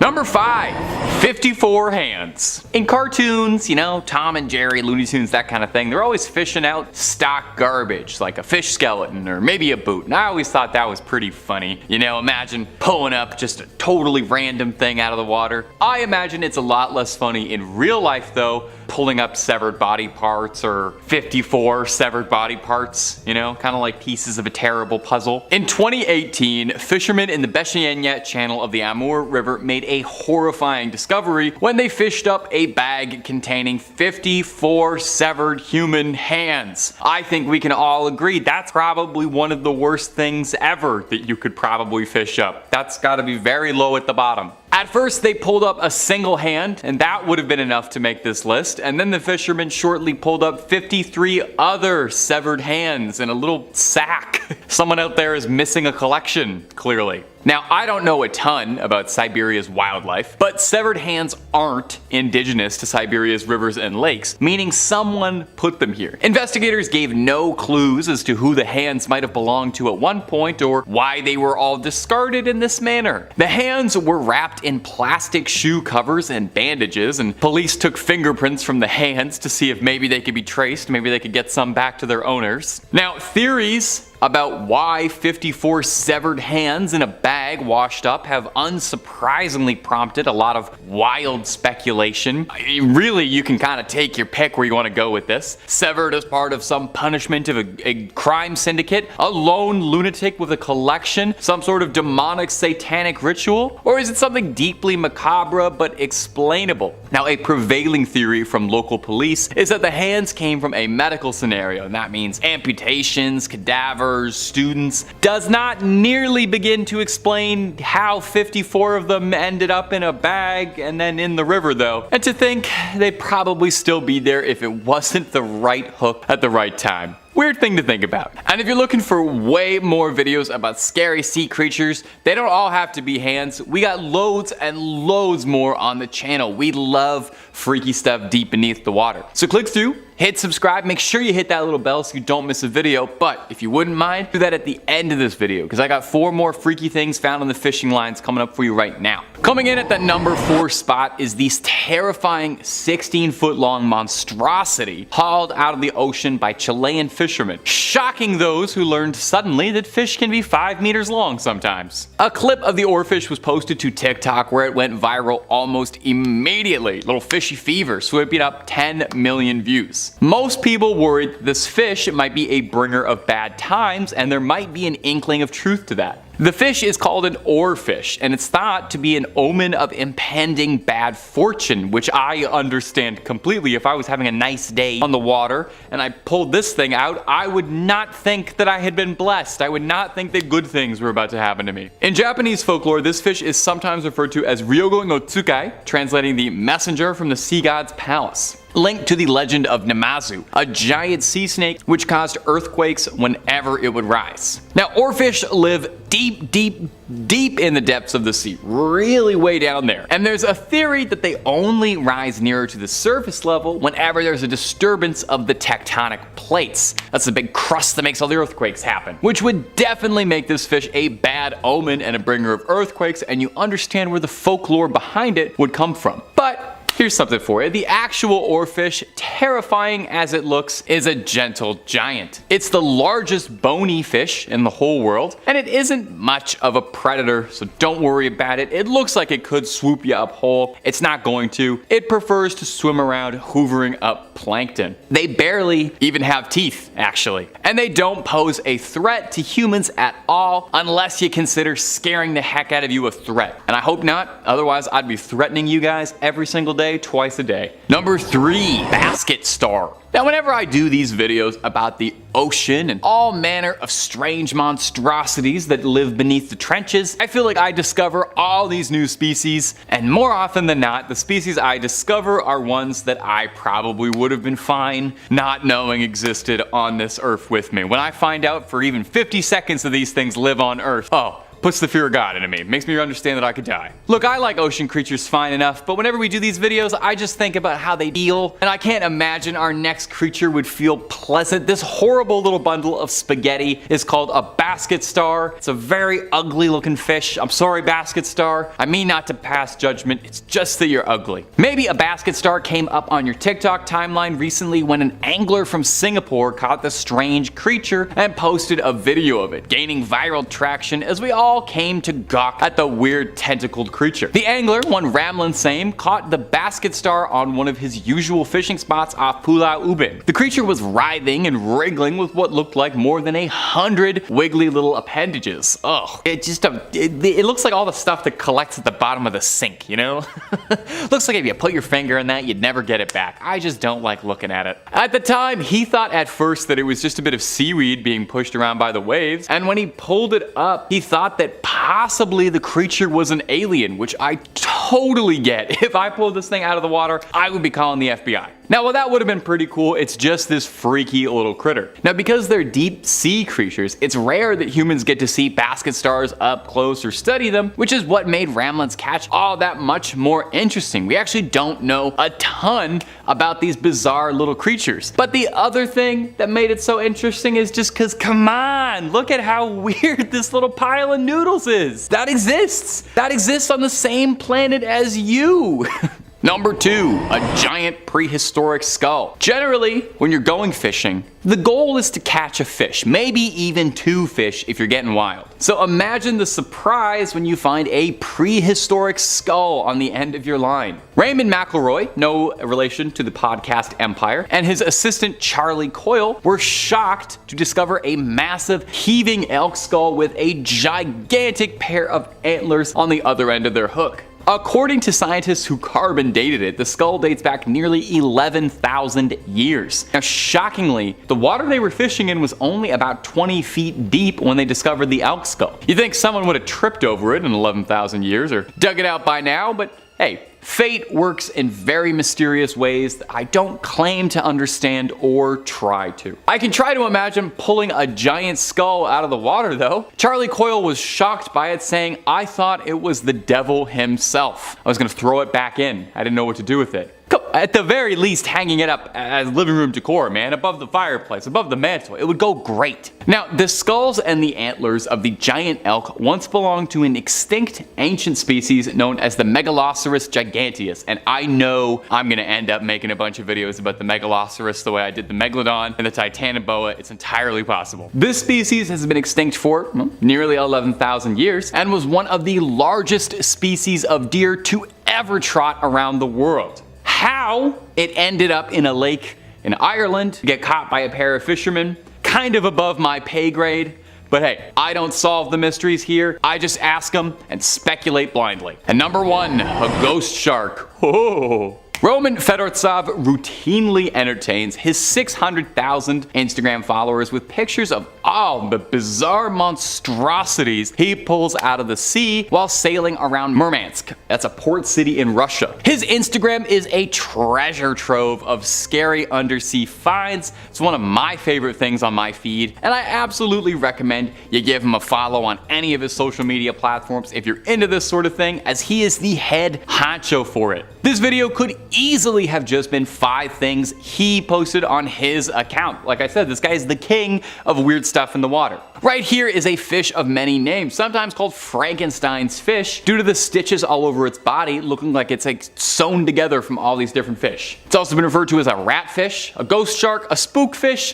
Number 5. 54 hands. In cartoons, you know, Tom and Jerry, Looney Tunes, that kind of thing, they're always fishing out stock garbage, like a fish skeleton or maybe a boot. And I always thought that was pretty funny. You know, imagine pulling up just a totally random thing out of the water. I imagine it's a lot less funny in real life though, pulling up severed body parts or 54 severed body parts, you know, kind of like pieces of a terrible puzzle. In 2018, fishermen in the Beshyenya channel of the Amur River made a horrifying discovery when they fished up a bag containing 54 severed human hands. I think we can all agree that's probably one of the worst things ever that you could probably fish up. That's gotta be very low at the bottom. At first they pulled up a single hand, and that would have been enough to make this list, and then the fishermen shortly pulled up 53 other severed hands in a little sack. Someone out there is missing a collection, clearly. Now, I don't know a ton about Siberia's wildlife, but severed hands aren't indigenous to Siberia's rivers and lakes, meaning someone put them here. Investigators gave no clues as to who the hands might have belonged to at one point or why they were all discarded in this manner. The hands were wrapped in plastic shoe covers and bandages, and police took fingerprints from the hands to see if maybe they could be traced, maybe they could get some back to their owners. Now, theories about why 54 severed hands in a bag washed up have unsurprisingly prompted a lot of wild speculation. Really, you can kind of take your pick where you want to go with this. Severed as part of some punishment of a crime syndicate, a lone lunatic with a collection, some sort of demonic satanic ritual, or is it something deeply macabre but explainable? Now, a prevailing theory from local police is that the hands came from a medical scenario, and that means amputations, cadavers, students, does not nearly begin to explain how 54 of them ended up in a bag and then in the river though. And to think they'd probably still be there if it wasn't the right hook at the right time. Weird thing to think about. And if you're looking for way more videos about scary sea creatures, they don't all have to be hands. We got loads and loads more on the channel. We love freaky stuff deep beneath the water. So click through, hit subscribe, make sure you hit that little bell so you don't miss a video. But if you wouldn't mind, do that at the end of this video because I got 4 more freaky things found on the fishing lines coming up for you right now. Coming in at the number 4 spot is this terrifying 16-foot long monstrosity hauled out of the ocean by Chilean fishermen, shocking those who learned suddenly that fish can be 5 meters long sometimes. A clip of the oarfish was posted to TikTok where it went viral almost immediately. Little fishy fever sweeping up 10 million views. Most people worried this fish might be a bringer of bad times, and there might be an inkling of truth to that. The fish is called an oarfish, and it's thought to be an omen of impending bad fortune, which I understand completely. If I was having a nice day on the water and I pulled this thing out, I would not think that I had been blessed. I would not think that good things were about to happen to me. In Japanese folklore, this fish is sometimes referred to as Ryogo no Tsukai, translating the messenger from the sea god's palace. Linked to the legend of Namazu, a giant sea snake which caused earthquakes whenever it would rise. Now, oarfish live deep in the depths of the sea, really way down there. And there's a theory that they only rise nearer to the surface level whenever there's a disturbance of the tectonic plates. That's the big crust that makes all the earthquakes happen, which would definitely make this fish a bad omen and a bringer of earthquakes, and you understand where the folklore behind it would come from. But here's something for you. The actual oarfish, terrifying as it looks, is a gentle giant. It's the largest bony fish in the whole world, and it isn't much of a predator, so don't worry about it. It looks like it could swoop you up whole. It's not going to. It prefers to swim around hoovering up plankton. They barely even have teeth, actually. And they don't pose a threat to humans at all, unless you consider scaring the heck out of you a threat. And I hope not, otherwise I'd be threatening you guys every single day, twice a day. Number 3, basket star. Now, whenever I do these videos about the ocean and all manner of strange monstrosities that live beneath the trenches, I feel like I discover all these new species, and more often than not, the species I discover are ones that I probably would have been fine not knowing existed on this earth with me. When I find out for even 50 seconds that these things live on Earth, oh, puts the fear of God into me. Makes me understand that I could die. Look, I like ocean creatures fine enough, but whenever we do these videos, I just think about how they feel, and I can't imagine our next creature would feel pleasant. This horrible little bundle of spaghetti is called a basket star. It's a very ugly looking fish. I'm sorry, basket star. I mean not to pass judgment, it's just that you're ugly. Maybe a basket star came up on your TikTok timeline recently when an angler from Singapore caught this strange creature and posted a video of it, gaining viral traction as we all came to gawk at the weird tentacled creature. The angler, one Ramlin Same, caught the basket star on one of his usual fishing spots off Pulau Ubin. The creature was writhing and wriggling with what looked like more than 100 wiggly little appendages. Ugh, it looks like all the stuff that collects at the bottom of the sink, you know? Looks like if you put your finger in that, you'd never get it back. I just don't like looking at it. At the time, he thought at first that it was just a bit of seaweed being pushed around by the waves, and when he pulled it up, he thought that possibly the creature was an alien, which I totally get. If I pulled this thing out of the water, I would be calling the FBI. Now, while that would have been pretty cool, it's just this freaky little critter. Now, because they're deep sea creatures, it's rare that humans get to see basket stars up close or study them, which is what made Ramlin's catch all that much more interesting. We actually don't know a ton about these bizarre little creatures. But the other thing that made it so interesting is just because, come on, look at how weird this little pile of noodles is. That exists. That exists on the same planet as you. Number 2, a giant prehistoric skull. Generally, when you're going fishing, the goal is to catch a fish, maybe even 2 fish if you're getting wild. So imagine the surprise when you find a prehistoric skull on the end of your line. Raymond McElroy, no relation to the podcast Empire, and his assistant Charlie Coyle were shocked to discover a massive heaving elk skull with a gigantic pair of antlers on the other end of their hook. According to scientists who carbon dated it, the skull dates back nearly 11,000 years. Now, shockingly, the water they were fishing in was only about 20 feet deep when they discovered the elk skull. You'd think someone would have tripped over it in 11,000 years or dug it out by now, but hey, fate works in very mysterious ways that I don't claim to understand or try to. I can try to imagine pulling a giant skull out of the water though. Charlie Coyle was shocked by it, saying, "I thought it was the devil himself. I was gonna throw it back in. I didn't know what to do with it." At the very least, hanging it up as living room decor, man, above the fireplace, above the mantle, it would go great. Now, the skulls and the antlers of the giant elk once belonged to an extinct ancient species known as the Megaloceros giganteus, and I know I'm gonna end up making a bunch of videos about the Megaloceros the way I did the Megalodon and the Titanoboa. It's entirely possible. This species has been extinct for nearly 11,000 years and was one of the largest species of deer to ever trot around the world. How it ended up in a lake in Ireland to get caught by a pair of fishermen, kind of above my pay grade. But hey, I don't solve the mysteries here. I just ask them and speculate blindly. And number 1, a ghost shark. Oh. Roman Fedortsov routinely entertains his 600,000 Instagram followers with pictures of all the bizarre monstrosities he pulls out of the sea while sailing around Murmansk. That's a port city in Russia. His Instagram is a treasure trove of scary undersea finds. It's one of my favorite things on my feed, and I absolutely recommend you give him a follow on any of his social media platforms if you're into this sort of thing, as he is the head honcho for it. This video could easily have just been 5 things he posted on his account. Like I said, this guy is the king of weird stuff in the water. Right here is a fish of many names, sometimes called Frankenstein's fish due to the stitches all over its body looking like it's like sewn together from all these different fish. It's also been referred to as a ratfish, a ghost shark, a spookfish,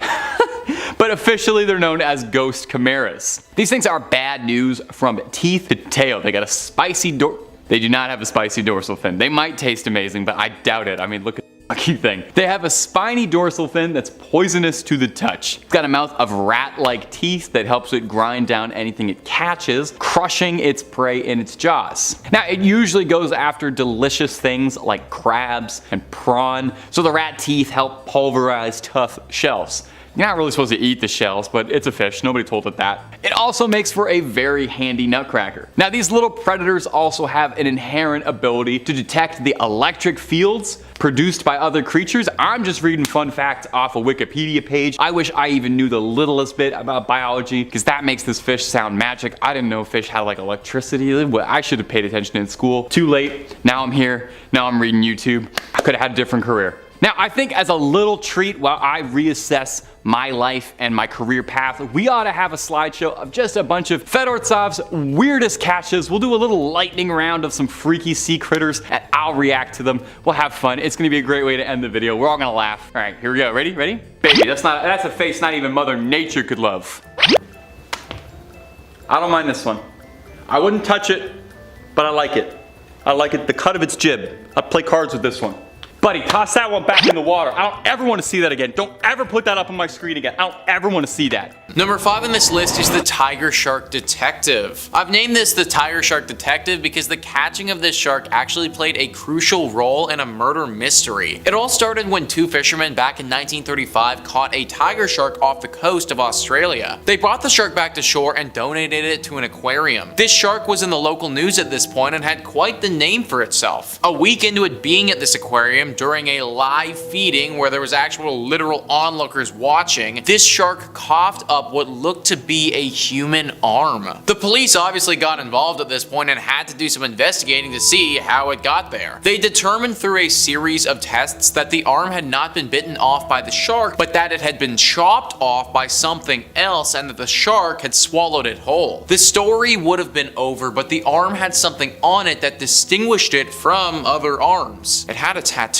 but officially they're known as ghost chimeras. These things are bad news from teeth to tail. They got a spicy They do not have a spicy dorsal fin. They might taste amazing, but I doubt it. I mean, look at the fucking thing. They have a spiny dorsal fin that's poisonous to the touch. It's got a mouth of rat-like teeth that helps it grind down anything it catches, crushing its prey in its jaws. Now, it usually goes after delicious things like crabs and prawn, so the rat teeth help pulverize tough shells. You're not really supposed to eat the shells, but it's a fish. Nobody told it that. It also makes for a very handy nutcracker. Now, these little predators also have an inherent ability to detect the electric fields produced by other creatures. I'm just reading fun facts off a Wikipedia page. I wish I even knew the littlest bit about biology, because that makes this fish sound magic. I didn't know fish had like electricity. I should have paid attention in school. Too late. Now I'm here. Now I'm reading YouTube. I could have had a different career. Now, I think as a little treat while I reassess my life and my career path, we ought to have a slideshow of just a bunch of Fedortsov's weirdest catches. We'll do a little lightning round of some freaky sea critters and I'll react to them. We'll have fun. It's gonna be a great way to end the video. We're all gonna laugh. All right, here we go. Ready? Ready? Baby, that's a face not even Mother Nature could love. I don't mind this one. I wouldn't touch it, but I like it. I like it, the cut of its jib. I'd play cards with this one. Buddy, toss that one back in the water. I don't ever want to see that again. Don't ever put that up on my screen again. I don't ever want to see that. Number 5 on this list is the Tiger Shark Detective. I've named this the Tiger Shark Detective because the catching of this shark actually played a crucial role in a murder mystery. It all started when 2 fishermen back in 1935 caught a tiger shark off the coast of Australia. They brought the shark back to shore and donated it to an aquarium. This shark was in the local news at this point and had quite the name for itself. A week into it being at this aquarium, during a live feeding where there was actual literal onlookers watching, this shark coughed up what looked to be a human arm. The police obviously got involved at this point and had to do some investigating to see how it got there. They determined through a series of tests that the arm had not been bitten off by the shark, but that it had been chopped off by something else and that the shark had swallowed it whole. The story would have been over, but the arm had something on it that distinguished it from other arms. It had a tattoo.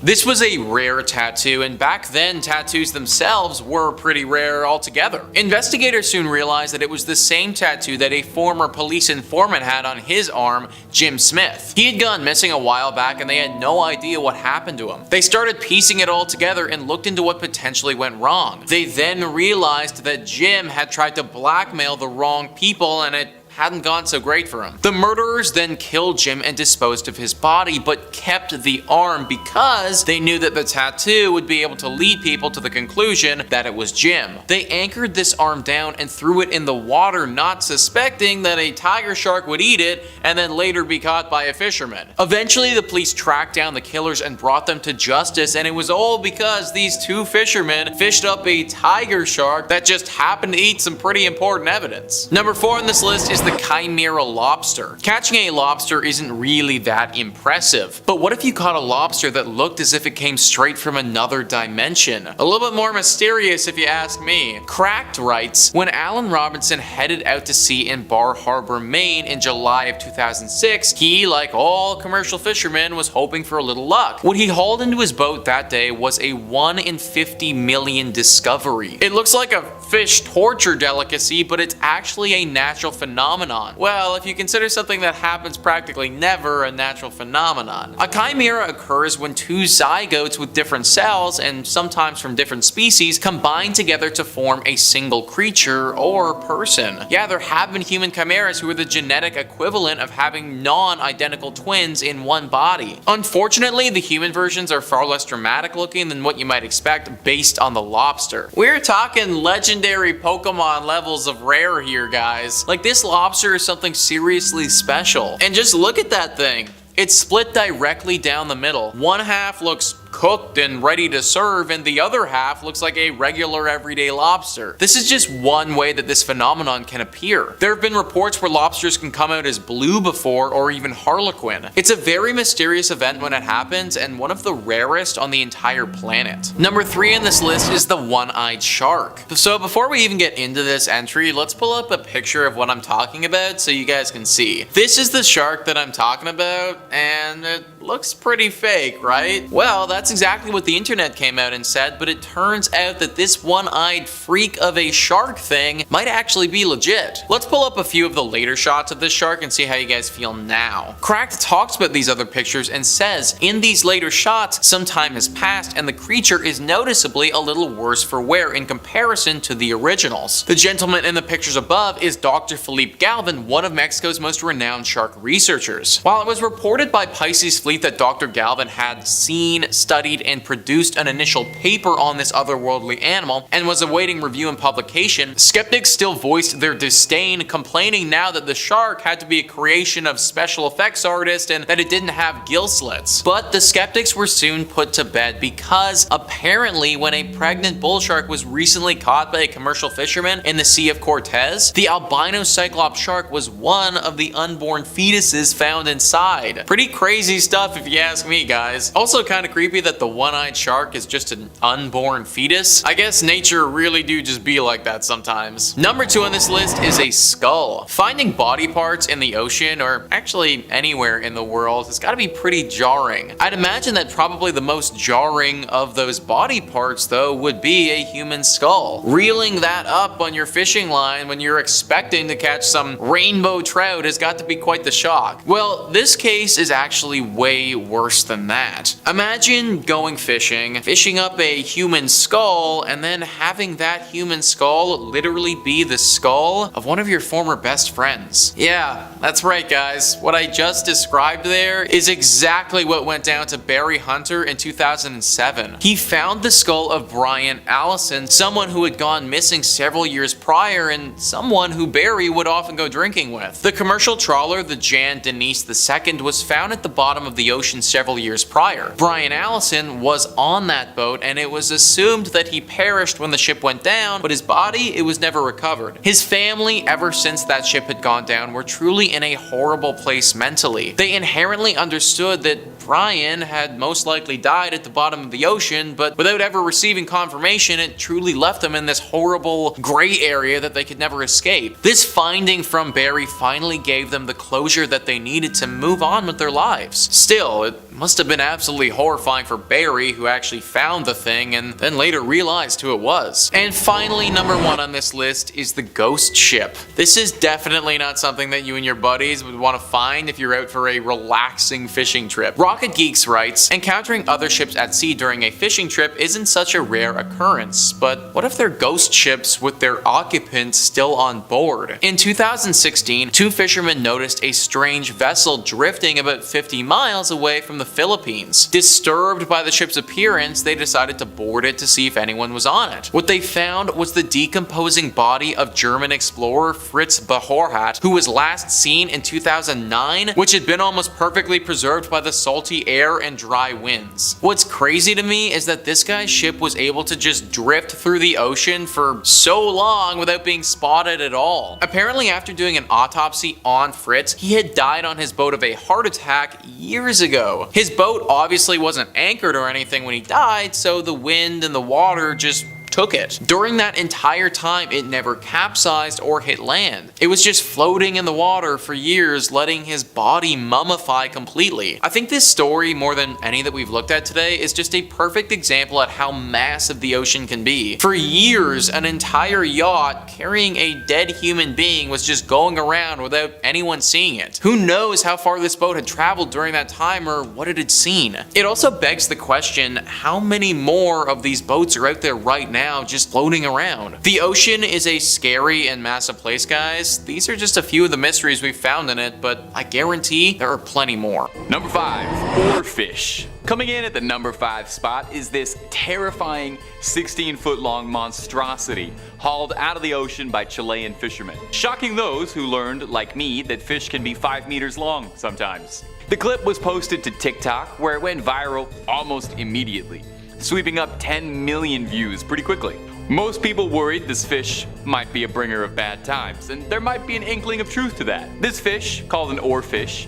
This was a rare tattoo, and back then tattoos themselves were pretty rare altogether. Investigators soon realized that it was the same tattoo that a former police informant had on his arm, Jim Smith. He had gone missing a while back and they had no idea what happened to him. They started piecing it all together and looked into what potentially went wrong. They then realized that Jim had tried to blackmail the wrong people and it hadn't gone so great for him. The murderers then killed Jim and disposed of his body, but kept the arm because they knew that the tattoo would be able to lead people to the conclusion that it was Jim. They anchored this arm down and threw it in the water, not suspecting that a tiger shark would eat it and then later be caught by a fisherman. Eventually, the police tracked down the killers and brought them to justice, and it was all because these 2 fishermen fished up a tiger shark that just happened to eat some pretty important evidence. Number 4 on this list is the Chimera lobster. Catching a lobster isn't really that impressive, but what if you caught a lobster that looked as if it came straight from another dimension? A little bit more mysterious if you ask me. Cracked writes, when Alan Robinson headed out to sea in Bar Harbor, Maine in July of 2006, he, like all commercial fishermen, was hoping for a little luck. What he hauled into his boat that day was a 1 in 50 million discovery. It looks like a fish torture delicacy, but it's actually a natural phenomenon. Well, if you consider something that happens practically never a natural phenomenon. A chimera occurs when 2 zygotes with different cells, and sometimes from different species, combine together to form a single creature or person. Yeah, there have been human chimeras who are the genetic equivalent of having non-identical twins in one body. Unfortunately, the human versions are far less dramatic looking than what you might expect based on the lobster. We're talking legendary Pokemon levels of rare here, guys. Like, this lobster is something seriously special. And just look at that thing. It's split directly down the middle. One half looks cooked and ready to serve, and the other half looks like a regular everyday lobster. This is just one way that this phenomenon can appear. There have been reports where lobsters can come out as blue before, or even harlequin. It's a very mysterious event when it happens, and one of the rarest on the entire planet. Number 3 on this list is the one-eyed shark. So before we even get into this entry, let's pull up a picture of what I'm talking about so you guys can see. This is the shark that I'm talking about, and it looks pretty fake, right? Well, that's exactly what the internet came out and said, but it turns out that this one-eyed freak of a shark thing might actually be legit. Let's pull up a few of the later shots of this shark and see how you guys feel now. Cracked talks about these other pictures and says, in these later shots, some time has passed and the creature is noticeably a little worse for wear in comparison to the originals. The gentleman in the pictures above is Dr. Philippe Galvin, one of Mexico's most renowned shark researchers. While it was reported by Pisces Fleet belief that Dr. Galvin had seen, studied, and produced an initial paper on this otherworldly animal and was awaiting review and publication, skeptics still voiced their disdain, complaining now that the shark had to be a creation of special effects artists and that it didn't have gill slits. But the skeptics were soon put to bed because apparently when a pregnant bull shark was recently caught by a commercial fisherman in the Sea of Cortez, the albino cyclops shark was one of the unborn fetuses found inside. Pretty crazy stuff if you ask me, guys. Also kind of creepy that the one-eyed shark is just an unborn fetus. I guess nature really do just be like that sometimes. Number 2 on this list is a skull. Finding body parts in the ocean, or actually anywhere in the world, has got to be pretty jarring. I'd imagine that probably the most jarring of those body parts though would be a human skull. Reeling that up on your fishing line when you're expecting to catch some rainbow trout has got to be quite the shock. Well, this case is actually way worse than that. Imagine going fishing, fishing up a human skull, and then having that human skull literally be the skull of one of your former best friends. Yeah, that's right, guys. What I just described there is exactly what went down to Barry Hunter in 2007. He found the skull of Brian Allison, someone who had gone missing several years prior and someone who Barry would often go drinking with. The commercial trawler, the Jan Denise II, was found at the bottom of the ocean several years prior. Brian Allison was on that boat and it was assumed that he perished when the ship went down, but his body, it was never recovered. His family, ever since that ship had gone down, were truly in a horrible place mentally. They inherently understood that Brian had most likely died at the bottom of the ocean, but without ever receiving confirmation, it truly left them in this horrible gray area that they could never escape. This finding from Barry finally gave them the closure that they needed to move on with their lives. Still, it must have been absolutely horrifying for Barry, who actually found the thing and then later realized who it was. And finally, number 1 on this list is the ghost ship. This is definitely not something that you and your buddies would want to find if you're out for a relaxing fishing trip. Rocket Geeks writes, encountering other ships at sea during a fishing trip isn't such a rare occurrence, but what if they're ghost ships with their occupants still on board? In 2016, 2 fishermen noticed a strange vessel drifting about 50 miles away from the Philippines. Disturbed by the ship's appearance, they decided to board it to see if anyone was on it. What they found was the decomposing body of German explorer Fritz Behorhat, who was last seen in 2009, which had been almost perfectly preserved by the salty air and dry winds. What's crazy to me is that this guy's ship was able to just drift through the ocean for so long without being spotted at all. Apparently, after doing an autopsy on Fritz, he had died on his boat of a heart attack years ago. His boat obviously wasn't anchored or anything when he died, so the wind and the water just took it. During that entire time, it never capsized or hit land. It was just floating in the water for years, letting his body mummify completely. I think this story, more than any that we've looked at today, is just a perfect example at how massive the ocean can be. For years, an entire yacht carrying a dead human being was just going around without anyone seeing it. Who knows how far this boat had traveled during that time or what it had seen? It also begs the question, how many more of these boats are out there right now just floating around? The ocean is a scary and massive place, guys. These are just a few of the mysteries we've found in it, but I guarantee there are plenty more. Number 5, oarfish. Coming in at the number 5 spot is this terrifying 16-foot long monstrosity hauled out of the ocean by Chilean fishermen, shocking those who learned, like me, that fish can be 5 meters long sometimes. The clip was posted to TikTok, where it went viral almost immediately, sweeping up 10 million views pretty quickly. Most people worried this fish might be a bringer of bad times, and there might be an inkling of truth to that. This fish, called an oarfish,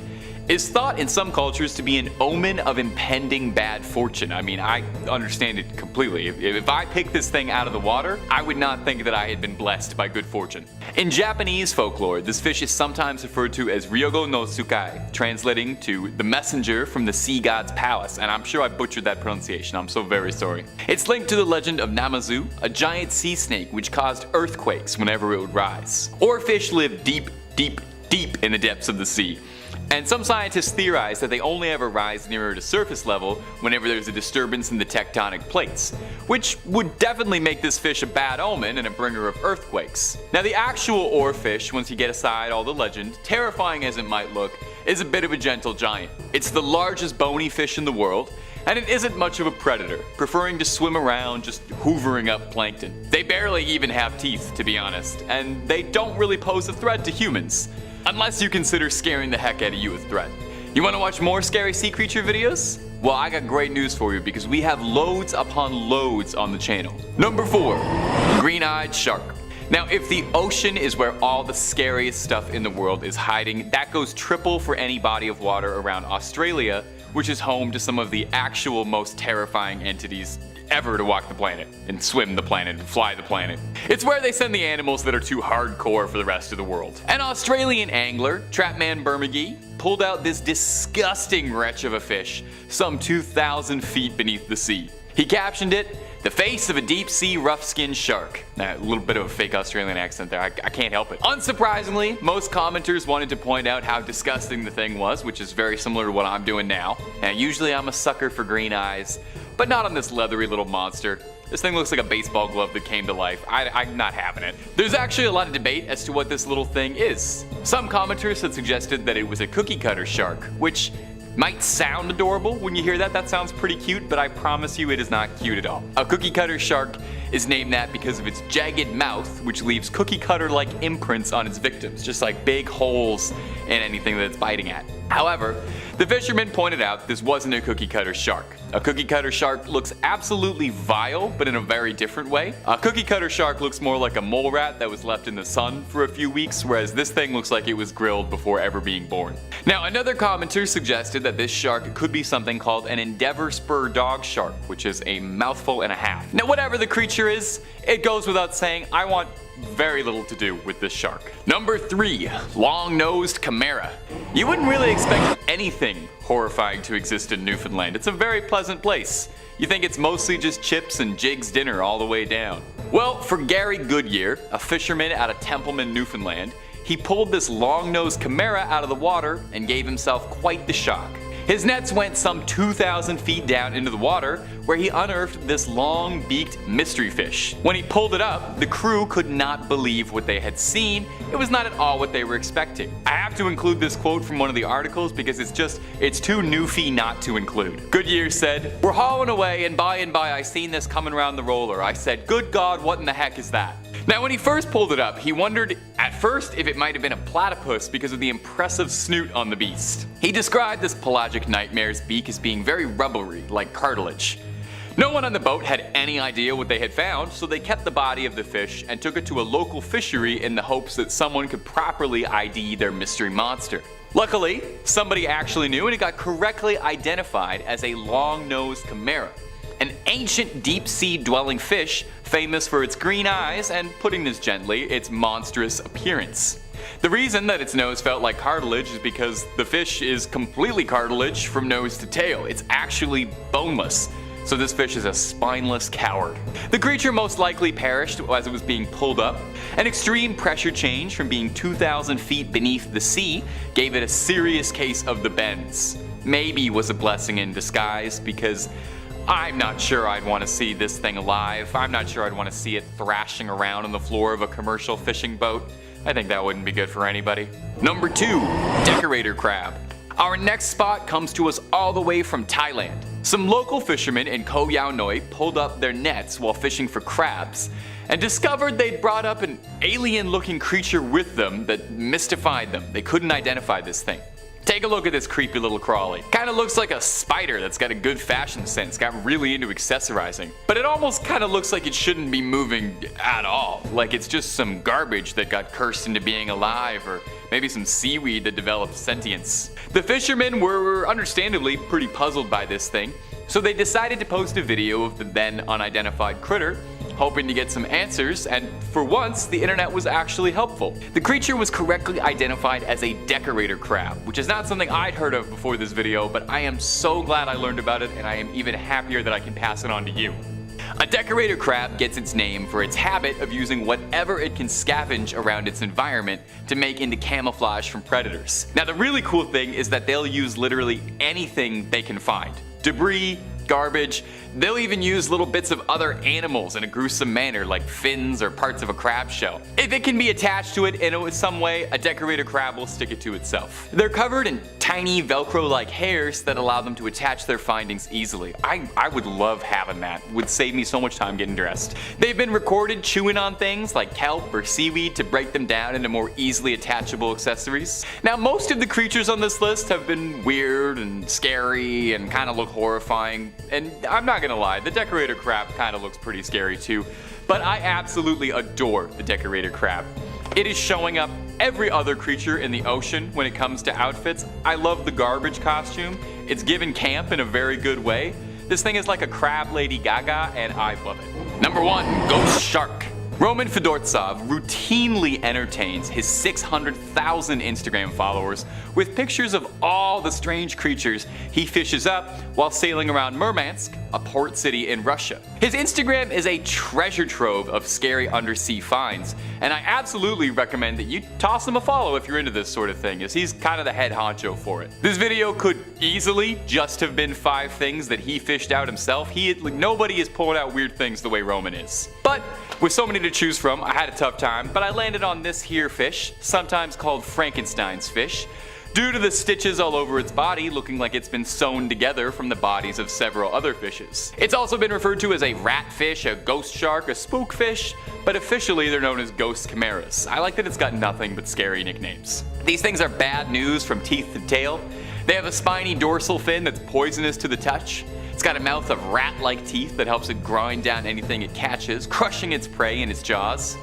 is thought in some cultures to be an omen of impending bad fortune. I mean, I understand it completely. If I picked this thing out of the water, I would not think that I had been blessed by good fortune. In Japanese folklore, this fish is sometimes referred to as Ryogo no Tsukai, translating to the messenger from the sea god's palace, and I'm sure I butchered that pronunciation. I'm so very sorry. It's linked to the legend of Namazu, a giant sea snake which caused earthquakes whenever it would rise. Oarfish live deep in the depths of the sea. And some scientists theorize that they only ever rise nearer to surface level whenever there's a disturbance in the tectonic plates, which would definitely make this fish a bad omen and a bringer of earthquakes. Now, the actual oarfish, once you get aside all the legend, terrifying as it might look, is a bit of a gentle giant. It's the largest bony fish in the world, and it isn't much of a predator, preferring to swim around just hoovering up plankton. They barely even have teeth, to be honest, and they don't really pose a threat to humans, unless you consider scaring the heck out of you a threat. You want to watch more scary sea creature videos? Well, I got great news for you because we have loads upon loads on the channel. Number 4, green-eyed shark. Now, if the ocean is where all the scariest stuff in the world is hiding, that goes triple for any body of water around Australia, which is home to some of the actual most terrifying entities ever to walk the planet, and swim the planet, and fly the planet. It's where they send the animals that are too hardcore for the rest of the world. An Australian angler, Trapman Bermagee, pulled out this disgusting wretch of a fish, some 2,000 feet beneath the sea. He captioned it, "The face of a deep-sea rough-skinned shark." Now, a little bit of a fake Australian accent there, I can't help it. Unsurprisingly, most commenters wanted to point out how disgusting the thing was, which is very similar to what I'm doing now. Now, usually I'm a sucker for green eyes, but not on this leathery little monster. This thing looks like a baseball glove that came to life. I'm not having it. There's actually a lot of debate as to what this little thing is. Some commenters had suggested that it was a cookie cutter shark, which might sound adorable when you hear that. That sounds pretty cute, but I promise you it is not cute at all. A cookie cutter shark is named that because of its jagged mouth, which leaves cookie cutter-like imprints on its victims, just like big holes in anything that it's biting at. However, the fisherman pointed out this wasn't a cookie cutter shark. A cookie cutter shark looks absolutely vile, but in a very different way. A cookie cutter shark looks more like a mole rat that was left in the sun for a few weeks, whereas this thing looks like it was grilled before ever being born. Now, another commenter suggested that this shark could be something called an endeavor spur dog shark, which is a mouthful and a half. Now, whatever the creature is, it goes without saying, I want very little to do with this shark. Number 3, long-nosed chimera. You wouldn't really expect anything horrifying to exist in Newfoundland. It's a very pleasant place. You think it's mostly just chips and Jig's dinner all the way down. Well, for Gary Goodyear, a fisherman out of Templeman, Newfoundland, he pulled this long-nosed chimera out of the water and gave himself quite the shock. His nets went some 2,000 feet down into the water, where he unearthed this long-beaked mystery fish. When he pulled it up, the crew could not believe what they had seen. It was not at all what they were expecting. I have to include this quote from one of the articles because it's too newfie not to include. Goodyear said, "We're hauling away and by I seen this coming around the roller. I said, 'Good God, what in the heck is that?'" Now, when he first pulled it up, he wondered at first if it might have been a platypus because of the impressive snoot on the beast. He described this pelagic nightmare's beak as being very rubbery, like cartilage. No one on the boat had any idea what they had found, so they kept the body of the fish and took it to a local fishery in the hopes that someone could properly ID their mystery monster. Luckily, somebody actually knew, and it got correctly identified as a long-nosed chimera, an ancient deep-sea dwelling fish famous for its green eyes and, putting this gently, its monstrous appearance. The reason that its nose felt like cartilage is because the fish is completely cartilage from nose to tail. It's actually boneless. So this fish is a spineless coward. The creature most likely perished as it was being pulled up. An extreme pressure change from being 2,000 feet beneath the sea gave it a serious case of the bends. Maybe was a blessing in disguise, because I'm not sure I'd want to see this thing alive. I'm not sure I'd want to see it thrashing around on the floor of a commercial fishing boat. I think that wouldn't be good for anybody. Number 2, decorator crab. Our next spot comes to us all the way from Thailand. Some local fishermen in Koh Yao Noi pulled up their nets while fishing for crabs and discovered they'd brought up an alien-looking creature with them that mystified them. They couldn't identify this thing. Take a look at this creepy little crawly. Kinda looks like a spider that's got a good fashion sense, got really into accessorizing. But it almost kinda looks like it shouldn't be moving at all. Like it's just some garbage that got cursed into being alive, or maybe some seaweed that developed sentience. The fishermen were understandably pretty puzzled by this thing, so they decided to post a video of the then unidentified critter, hoping to get some answers, and for once, the internet was actually helpful. The creature was correctly identified as a decorator crab, which is not something I'd heard of before this video, but I am so glad I learned about it, and I am even happier that I can pass it on to you. A decorator crab gets its name for its habit of using whatever it can scavenge around its environment to make into camouflage from predators. Now, the really cool thing is that they'll use literally anything they can find. Debris, garbage. They'll even use little bits of other animals in a gruesome manner, like fins or parts of a crab shell. If it can be attached to it in some way, a decorator crab will stick it to itself. They're covered in tiny Velcro-like hairs that allow them to attach their findings easily. I would love having that. It would save me so much time getting dressed. They've been recorded chewing on things like kelp or seaweed to break them down into more easily attachable accessories. Now, most of the creatures on this list have been weird and scary and kind of look horrifying, and I'm not gonna lie, the decorator crab kind of looks pretty scary too, but I absolutely adore the decorator crab. It is showing up every other creature in the ocean when it comes to outfits. I love the garbage costume. It's given camp in a very good way. This thing is like a crab Lady Gaga, and I love it. Number 1, Ghost Shark. Roman Fedortsov routinely entertains his 600,000 Instagram followers with pictures of all the strange creatures he fishes up while sailing around Murmansk, a port city in Russia. His Instagram is a treasure trove of scary undersea finds, and I absolutely recommend that you toss him a follow if you're into this sort of thing, as he's kind of the head honcho for it. This video could easily just have been 5 things that he fished out himself. Nobody is pulling out weird things the way Roman is. But with so many to choose from, I had a tough time, but I landed on this here fish, sometimes called Frankenstein's fish, due to the stitches all over its body looking like it's been sewn together from the bodies of several other fishes. It's also been referred to as a ratfish, a ghost shark, a spookfish, but officially they're known as ghost chimeras. I like that it's got nothing but scary nicknames. These things are bad news from teeth to tail. They have a spiny dorsal fin that's poisonous to the touch. It's got a mouth of rat-like teeth that helps it grind down anything it catches, crushing its prey in its jaws.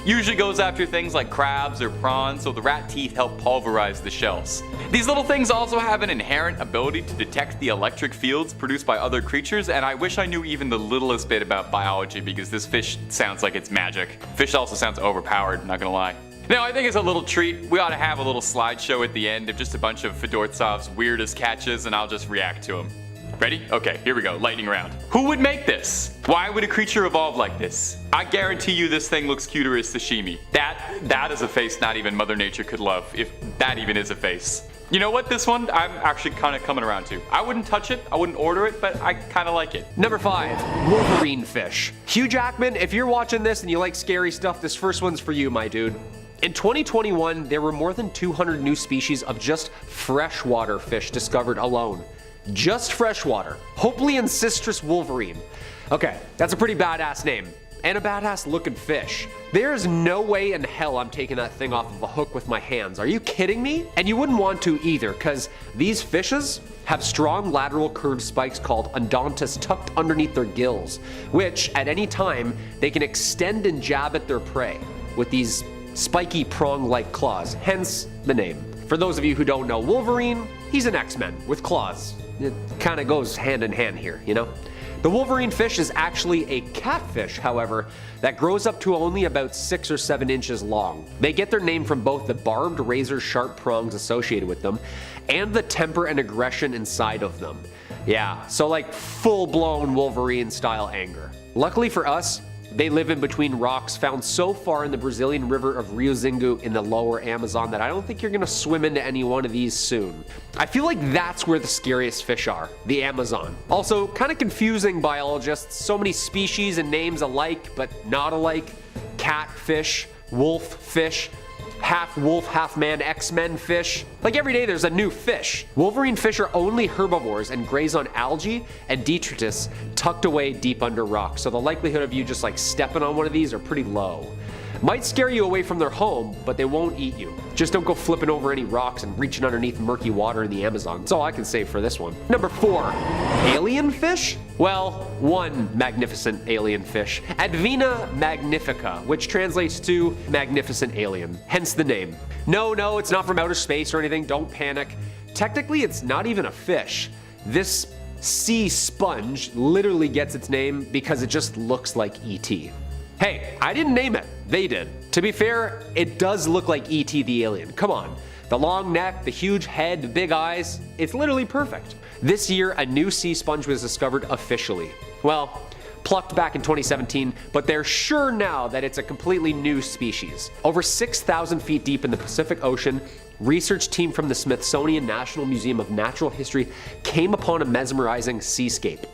Usually goes after things like crabs or prawns, so the rat teeth help pulverize the shells. These little things also have an inherent ability to detect the electric fields produced by other creatures, and I wish I knew even the littlest bit about biology because this fish sounds like it's magic. Fish also sounds overpowered, not gonna lie. Now, I think it's a little treat. We ought to have a little slideshow at the end of just a bunch of Fedortsov's weirdest catches, and I'll just react to them. Ready? Okay, here we go, lightning round. Who would make this? Why would a creature evolve like this? I guarantee you this thing looks cuter as sashimi. That is a face not even Mother Nature could love, if that even is a face. You know what, this one I'm actually kind of coming around to. I wouldn't touch it, I wouldn't order it, but I kind of like it. Number 5, Wolverine fish. Hugh Jackman, if you're watching this and you like scary stuff, this first one's for you, my dude. In 2021, there were more than 200 new species of just freshwater fish discovered alone. Just freshwater. Hopefully Ancistrus wolverine. Okay, that's a pretty badass name. And a badass looking fish. There's no way in hell I'm taking that thing off of a hook with my hands. Are you kidding me? And you wouldn't want to either, because these fishes have strong lateral curved spikes called endontus tucked underneath their gills, which at any time they can extend and jab at their prey with these spiky prong-like claws, hence the name. For those of you who don't know Wolverine, he's an X-Men with claws. It kind of goes hand in hand here, you know? The Wolverine fish is actually a catfish, however, that grows up to only about 6 or 7 inches long. They get their name from both the barbed razor-sharp prongs associated with them and the temper and aggression inside of them. Yeah, so like full-blown Wolverine-style anger. Luckily for us, they live in between rocks found so far in the Brazilian river of Rio Xingu in the lower Amazon that I don't think you're gonna swim into any one of these soon. I feel like that's where the scariest fish are, the Amazon. Also, kind of confusing biologists, so many species and names alike but not alike. Catfish, wolf fish, half wolf, half man, X-Men fish. Like every day there's a new fish. Wolverine fish are only herbivores and graze on algae and detritus tucked away deep under rocks, so the likelihood of you just like stepping on one of these are pretty low. Might scare you away from their home, but they won't eat you. Just don't go flipping over any rocks and reaching underneath murky water in the Amazon. That's all I can say for this one. Number 4, alien fish? Well, one magnificent alien fish, Advena magnifica, which translates to magnificent alien, hence the name. No, it's not from outer space or anything, don't panic. Technically, it's not even a fish. This sea sponge literally gets its name because it just looks like E.T. Hey, I didn't name it, they did. To be fair, it does look like E.T. the alien, come on. The long neck, the huge head, the big eyes, it's literally perfect. This year, a new sea sponge was discovered officially. Well, plucked back in 2017, but they're sure now that it's a completely new species. Over 6,000 feet deep in the Pacific Ocean, research team from the Smithsonian National Museum of Natural History came upon a mesmerizing seascape.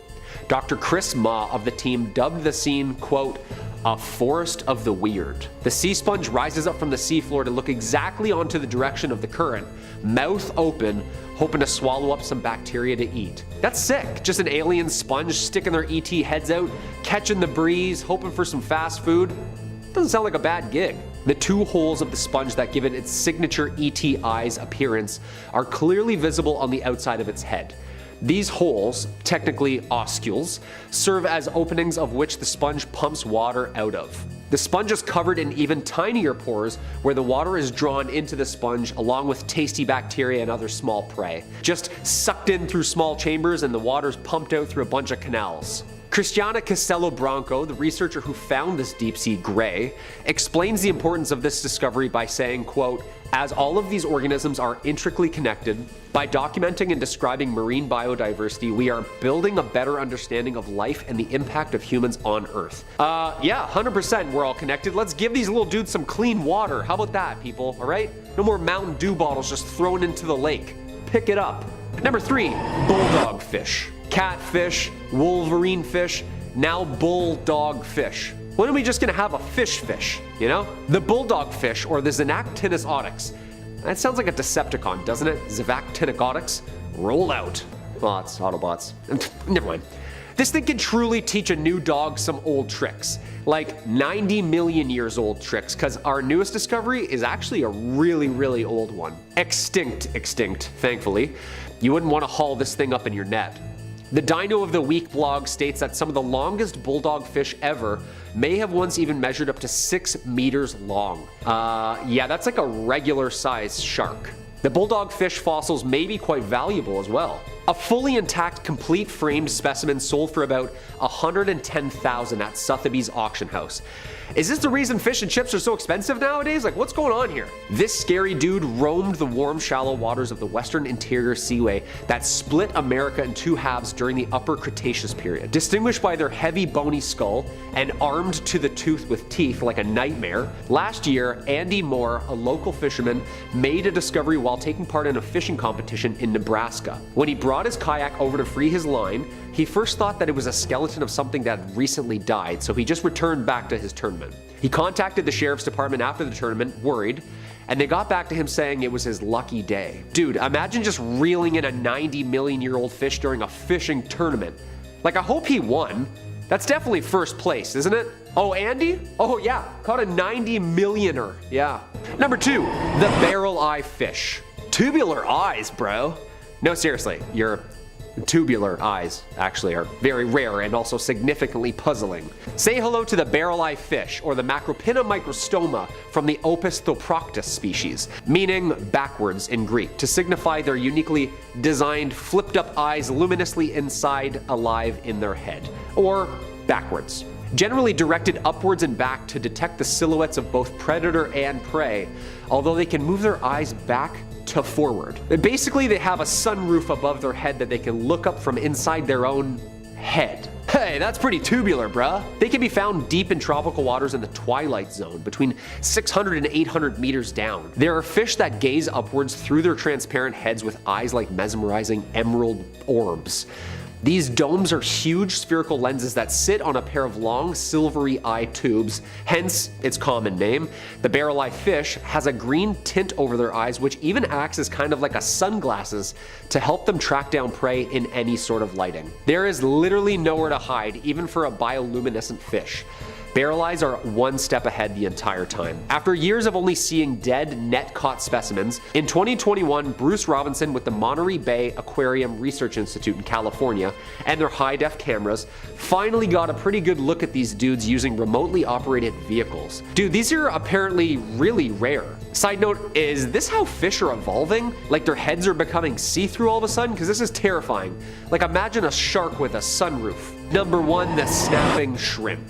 Dr. Chris Ma of the team dubbed the scene, quote, a forest of the weird. The sea sponge rises up from the seafloor to look exactly onto the direction of the current, mouth open, hoping to swallow up some bacteria to eat. That's sick. Just an alien sponge sticking their ET heads out, catching the breeze, hoping for some fast food. Doesn't sound like a bad gig. The two holes of the sponge that give it its signature ET eyes appearance are clearly visible on the outside of its head. These holes, technically oscules, serve as openings of which the sponge pumps water out of. The sponge is covered in even tinier pores where the water is drawn into the sponge along with tasty bacteria and other small prey. Just sucked in through small chambers and the water's pumped out through a bunch of canals. Cristiana Castello Branco, the researcher who found this deep-sea gray, explains the importance of this discovery by saying, quote, as all of these organisms are intricately connected, by documenting and describing marine biodiversity, we are building a better understanding of life and the impact of humans on Earth. Yeah, 100% we're all connected. Let's give these little dudes some clean water. How about that, people, all right? No more Mountain Dew bottles just thrown into the lake. Pick it up. Number 3, bulldog fish. Catfish, wolverine fish, now bulldog fish. When are we just gonna have a fish, you know? The bulldog fish, or the Xenactinus oryx. That sounds like a Decepticon, doesn't it? Xenactinus oryx? Roll out. Well, it's Autobots. Never mind. This thing can truly teach a new dog some old tricks. Like 90 million years old tricks, because our newest discovery is actually a really, really old one. Extinct, thankfully. You wouldn't want to haul this thing up in your net. The Dino of the Week blog states that some of the longest bulldog fish ever may have once even measured up to 6 meters long. Yeah, that's like a regular sized shark. The bulldog fish fossils may be quite valuable as well. A fully intact, complete framed specimen sold for about $110,000 at Sotheby's auction house. Is this the reason fish and chips are so expensive nowadays? Like, what's going on here? This scary dude roamed the warm, shallow waters of the Western Interior Seaway that split America in two halves during the Upper Cretaceous period. Distinguished by their heavy, bony skull and armed to the tooth with teeth like a nightmare, last year, Andy Moore, a local fisherman, made a discovery while taking part in a fishing competition in Nebraska. When he brought his kayak over to free his line, he first thought that it was a skeleton of something that had recently died, so he just returned back to his tournament. He contacted the sheriff's department after the tournament, worried, and they got back to him saying it was his lucky day. Dude, imagine just reeling in a 90 million year old fish during a fishing tournament. Like, I hope he won. That's definitely first place, isn't it? Oh, Andy? Oh yeah, caught a 90 millioner, yeah. Number 2, the barrel eye fish. Tubular eyes, bro. No, seriously, your tubular eyes actually are very rare and also significantly puzzling. Say hello to the barrel eye fish, or the Macropina microstoma from the Opisthoproctus species, meaning backwards in Greek, to signify their uniquely designed flipped up eyes luminously inside, alive in their head, or backwards. Generally directed upwards and back to detect the silhouettes of both predator and prey, although they can move their eyes back to forward. Basically, they have a sunroof above their head that they can look up from inside their own head. Hey, that's pretty tubular, bruh. They can be found deep in tropical waters in the twilight zone, between 600 and 800 meters down. There are fish that gaze upwards through their transparent heads with eyes like mesmerizing emerald orbs. These domes are huge spherical lenses that sit on a pair of long silvery eye tubes, hence its common name. The barrel eye fish has a green tint over their eyes, which even acts as kind of like a sunglasses to help them track down prey in any sort of lighting. There is literally nowhere to hide, even for a bioluminescent fish. Barrel eyes are one step ahead the entire time. After years of only seeing dead, net-caught specimens, in 2021, Bruce Robinson with the Monterey Bay Aquarium Research Institute in California and their high-def cameras finally got a pretty good look at these dudes using remotely operated vehicles. Dude, these are apparently really rare. Side note, is this how fish are evolving? Like their heads are becoming see-through all of a sudden? Because this is terrifying. Like, imagine a shark with a sunroof. Number 1, the snapping shrimp.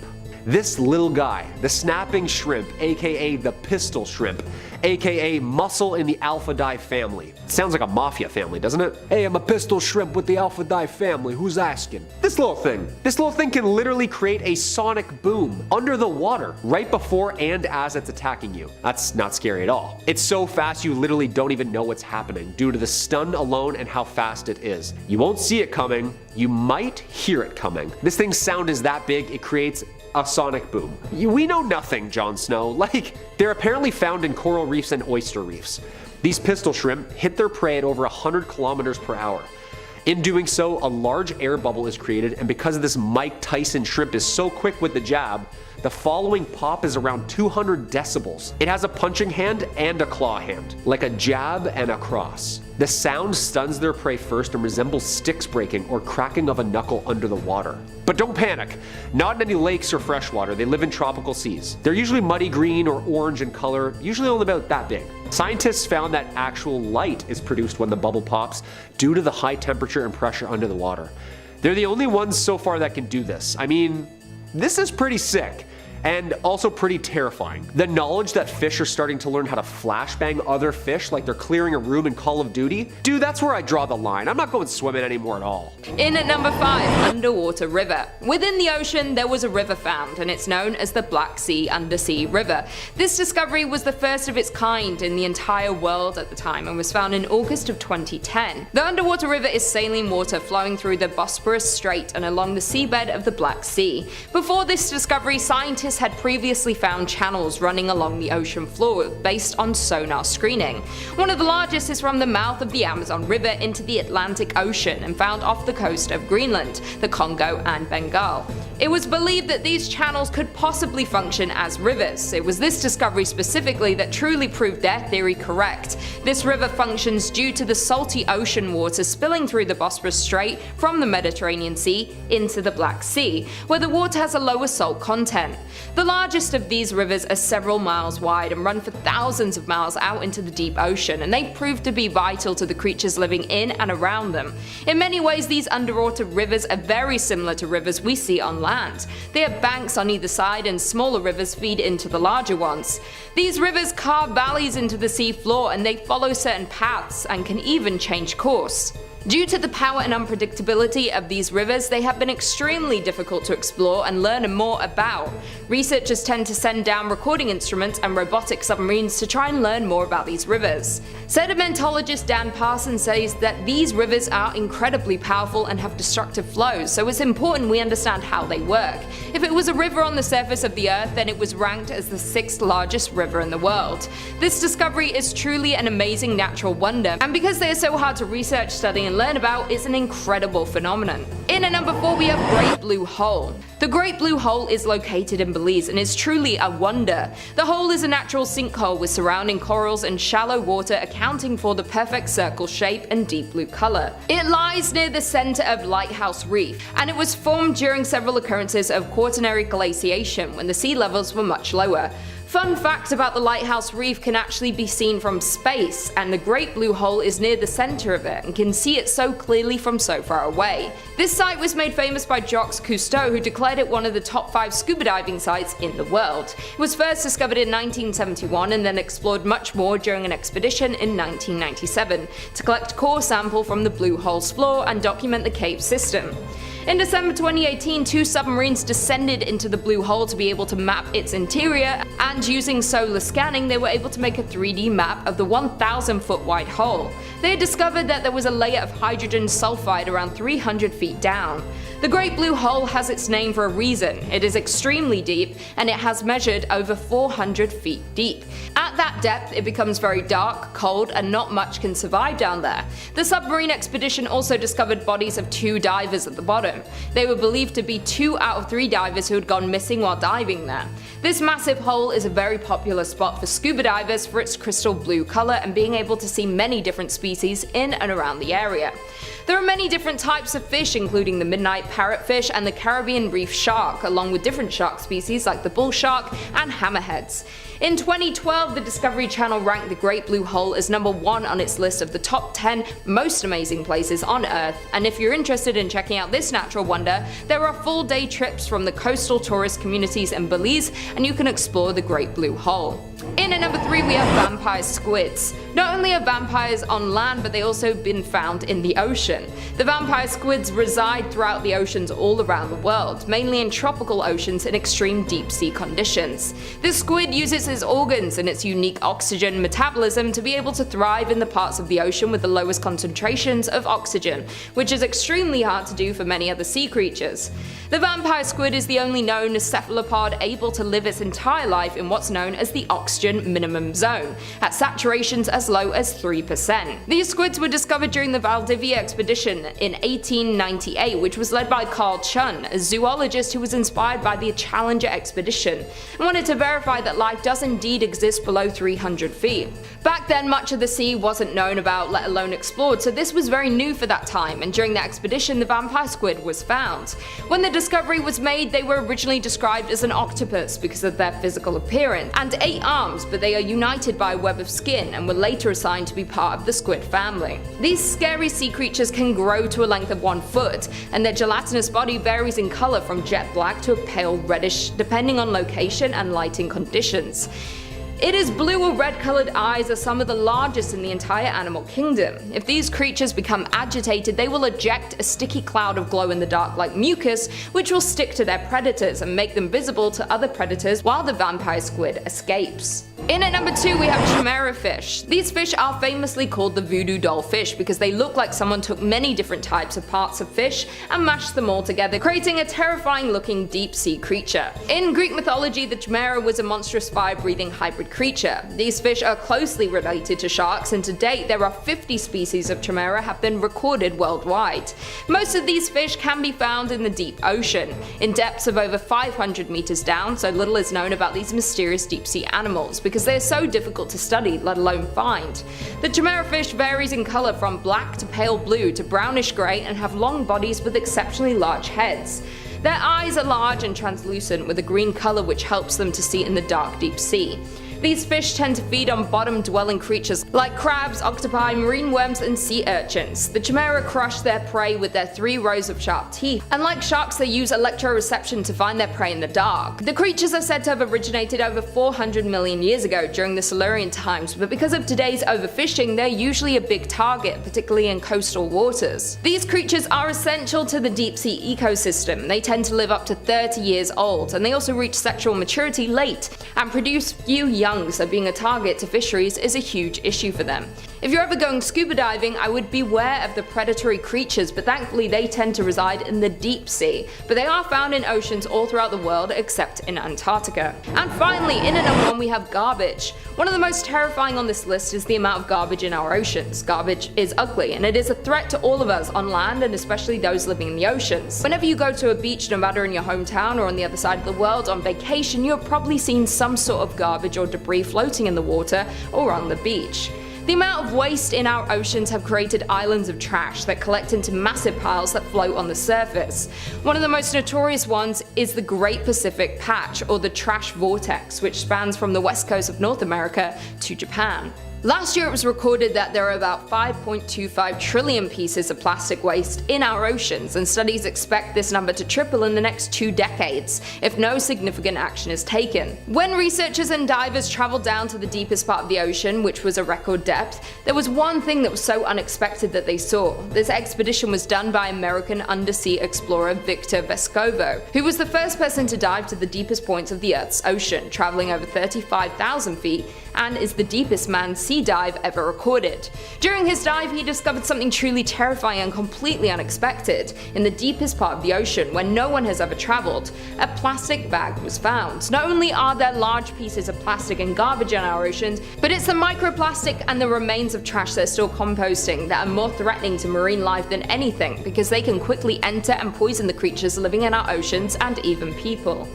This little guy, the snapping shrimp, aka the pistol shrimp, aka muscle in the alphidae family. Sounds like a mafia family, doesn't it? Hey, I'm a pistol shrimp with the alphidae family, who's asking? This little thing can literally create a sonic boom under the water right before and as it's attacking you. That's not scary at all. It's so fast you literally don't even know what's happening due to the stun alone and how fast it is. You won't see it coming, you might hear it coming. This thing's sound is that big, it creates a sonic boom. We know nothing, Jon Snow. Like, they're apparently found in coral reefs and oyster reefs. These pistol shrimp hit their prey at over 100 kilometers per hour. In doing so, a large air bubble is created, and because this Mike Tyson shrimp is so quick with the jab, the following pop is around 200 decibels. It has a punching hand and a claw hand, like a jab and a cross. The sound stuns their prey first and resembles sticks breaking or cracking of a knuckle under the water. But don't panic, not in any lakes or freshwater, they live in tropical seas. They're usually muddy green or orange in color, usually only about that big. Scientists found that actual light is produced when the bubble pops due to the high temperature and pressure under the water. They're the only ones so far that can do this. I mean, this is pretty sick. And also pretty terrifying. The knowledge that fish are starting to learn how to flashbang other fish like they're clearing a room in Call of Duty, dude, that's where I draw the line. I'm not going swimming anymore at all. In at number 5, underwater river. Within the ocean, there was a river found, and it's known as the Black Sea Undersea River. This discovery was the first of its kind in the entire world at the time and was found in August of 2010. The underwater river is saline water flowing through the Bosporus Strait and along the seabed of the Black Sea. Before this discovery, scientists had previously found channels running along the ocean floor based on sonar screening. One of the largest is from the mouth of the Amazon River into the Atlantic Ocean and found off the coast of Greenland, the Congo, and Bengal. It was believed that these channels could possibly function as rivers. It was this discovery specifically that truly proved their theory correct. This river functions due to the salty ocean water spilling through the Bosporus Strait from the Mediterranean Sea into the Black Sea, where the water has a lower salt content. The largest of these rivers are several miles wide and run for thousands of miles out into the deep ocean, and they prove to be vital to the creatures living in and around them. In many ways, these underwater rivers are very similar to rivers we see on land. They have banks on either side, and smaller rivers feed into the larger ones. These rivers carve valleys into the sea floor, and they follow certain paths and can even change course. Due to the power and unpredictability of these rivers, they have been extremely difficult to explore and learn more about. Researchers tend to send down recording instruments and robotic submarines to try and learn more about these rivers. Sedimentologist Dan Parsons says that these rivers are incredibly powerful and have destructive flows, so it's important we understand how they work. If it was a river on the surface of the earth, then it was ranked as the 6th largest river in the world. This discovery is truly an amazing natural wonder, and because they are so hard to research, study, and learn about, it's an incredible phenomenon. In at number 4, we have Great Blue Hole. The Great Blue Hole is located in Belize and is truly a wonder. The hole is a natural sinkhole with surrounding corals and shallow water accounting for the perfect circle shape and deep blue color. It lies near the center of Lighthouse Reef, and it was formed during several occurrences of Quaternary glaciation when the sea levels were much lower. Fun fact about the Lighthouse Reef can actually be seen from space, and the Great Blue Hole is near the center of it and can see it so clearly from so far away. This site was made famous by Jacques Cousteau, who declared it one of the top 5 scuba diving sites in the world. It was first discovered in 1971 and then explored much more during an expedition in 1997 to collect core sample from the Blue Hole's floor and document the cave system. In December 2018, 2 submarines descended into the Blue Hole to be able to map its interior, and using solar scanning, they were able to make a 3D map of the 1,000-foot wide hole. They had discovered that there was a layer of hydrogen sulfide around 300 feet down. The Great Blue Hole has its name for a reason. It is extremely deep, and it has measured over 400 feet deep. At that depth, it becomes very dark, cold, and not much can survive down there. The submarine expedition also discovered bodies of 2 divers at the bottom. They were believed to be 2 out of 3 divers who had gone missing while diving there. This massive hole is a very popular spot for scuba divers for its crystal blue color and being able to see many different species in and around the area. There are many different types of fish, including the midnight parrotfish and the Caribbean reef shark, along with different shark species like the bull shark and hammerheads. In 2012, the Discovery Channel ranked the Great Blue Hole as #1 on its list of the top 10 most amazing places on Earth, and if you're interested in checking out this natural wonder, there are full-day trips from the coastal tourist communities in Belize, and you can explore the Great Blue Hole. In at number 3 we have vampire squids. Not only are vampires on land, but they also been found in the ocean. The vampire squids reside throughout the oceans all around the world, mainly in tropical oceans in extreme deep sea conditions. This squid uses its organs and its unique oxygen metabolism to be able to thrive in the parts of the ocean with the lowest concentrations of oxygen, which is extremely hard to do for many other sea creatures. The vampire squid is the only known cephalopod able to live its entire life in what's known as the oxygen minimum zone, at saturations as low as 3%. These squids were discovered during the Valdivia expedition in 1898, which was led by Carl Chun, a zoologist who was inspired by the Challenger expedition and wanted to verify that life does indeed exist below 300 feet. Back then, much of the sea wasn't known about, let alone explored, so this was very new for that time, and during the expedition the vampire squid was found. When the discovery was made, they were originally described as an octopus because of their physical appearance, and 8 arms, but they are united by a web of skin and were later assigned to be part of the squid family. These scary sea creatures can grow to a length of 1 foot, and their gelatinous body varies in color from jet black to a pale reddish depending on location and lighting conditions. It is blue or red colored eyes are some of the largest in the entire animal kingdom. If these creatures become agitated, they will eject a sticky cloud of glow-in-the-dark like mucus, which will stick to their predators and make them visible to other predators while the vampire squid escapes. In at number 2 we have chimera fish. These fish are famously called the voodoo doll fish because they look like someone took many different types of parts of fish and mashed them all together, creating a terrifying looking deep sea creature. In Greek mythology, the chimera was a monstrous fire-breathing hybrid creature. These fish are closely related to sharks, and to date there are 50 species of chimera have been recorded worldwide. Most of these fish can be found in the deep ocean, in depths of over 500 meters down, so little is known about these mysterious deep sea animals because they are so difficult to study, let alone find. The chimera fish varies in color from black to pale blue to brownish gray and have long bodies with exceptionally large heads. Their eyes are large and translucent with a green color which helps them to see in the dark deep sea. These fish tend to feed on bottom-dwelling creatures like crabs, octopi, marine worms, and sea urchins. The chimera crush their prey with their 3 rows of sharp teeth, and like sharks they use electroreception to find their prey in the dark. The creatures are said to have originated over 400 million years ago during the Silurian times, but because of today's overfishing they're usually a big target, particularly in coastal waters. These creatures are essential to the deep sea ecosystem. They tend to live up to 30 years old, and they also reach sexual maturity late and produce few young, so being a target to fisheries is a huge issue for them. If you're ever going scuba diving, I would beware of the predatory creatures, but thankfully they tend to reside in the deep sea, but they are found in oceans all throughout the world except in Antarctica. And finally, in at number 1 we have garbage. One of the most terrifying on this list is the amount of garbage in our oceans. Garbage is ugly, and it is a threat to all of us on land and especially those living in the oceans. Whenever you go to a beach, no matter in your hometown or on the other side of the world on vacation, you have probably seen some sort of garbage or debris floating in the water or on the beach. The amount of waste in our oceans have created islands of trash that collect into massive piles that float on the surface. One of the most notorious ones is the Great Pacific Patch, or the Trash Vortex, which spans from the west coast of North America to Japan. Last year it was recorded that there are about 5.25 trillion pieces of plastic waste in our oceans, and studies expect this number to triple in the next 2 decades if no significant action is taken. When researchers and divers traveled down to the deepest part of the ocean, which was a record depth, there was one thing that was so unexpected that they saw. This expedition was done by American undersea explorer Victor Vescovo, who was the first person to dive to the deepest points of the Earth's ocean, traveling over 35,000 feet, and is the deepest manned sea dive ever recorded. During his dive, he discovered something truly terrifying and completely unexpected. In the deepest part of the ocean, where no one has ever traveled, a plastic bag was found. Not only are there large pieces of plastic and garbage in our oceans, but it's the microplastic and the remains of trash that are still composting that are more threatening to marine life than anything, because they can quickly enter and poison the creatures living in our oceans and even people.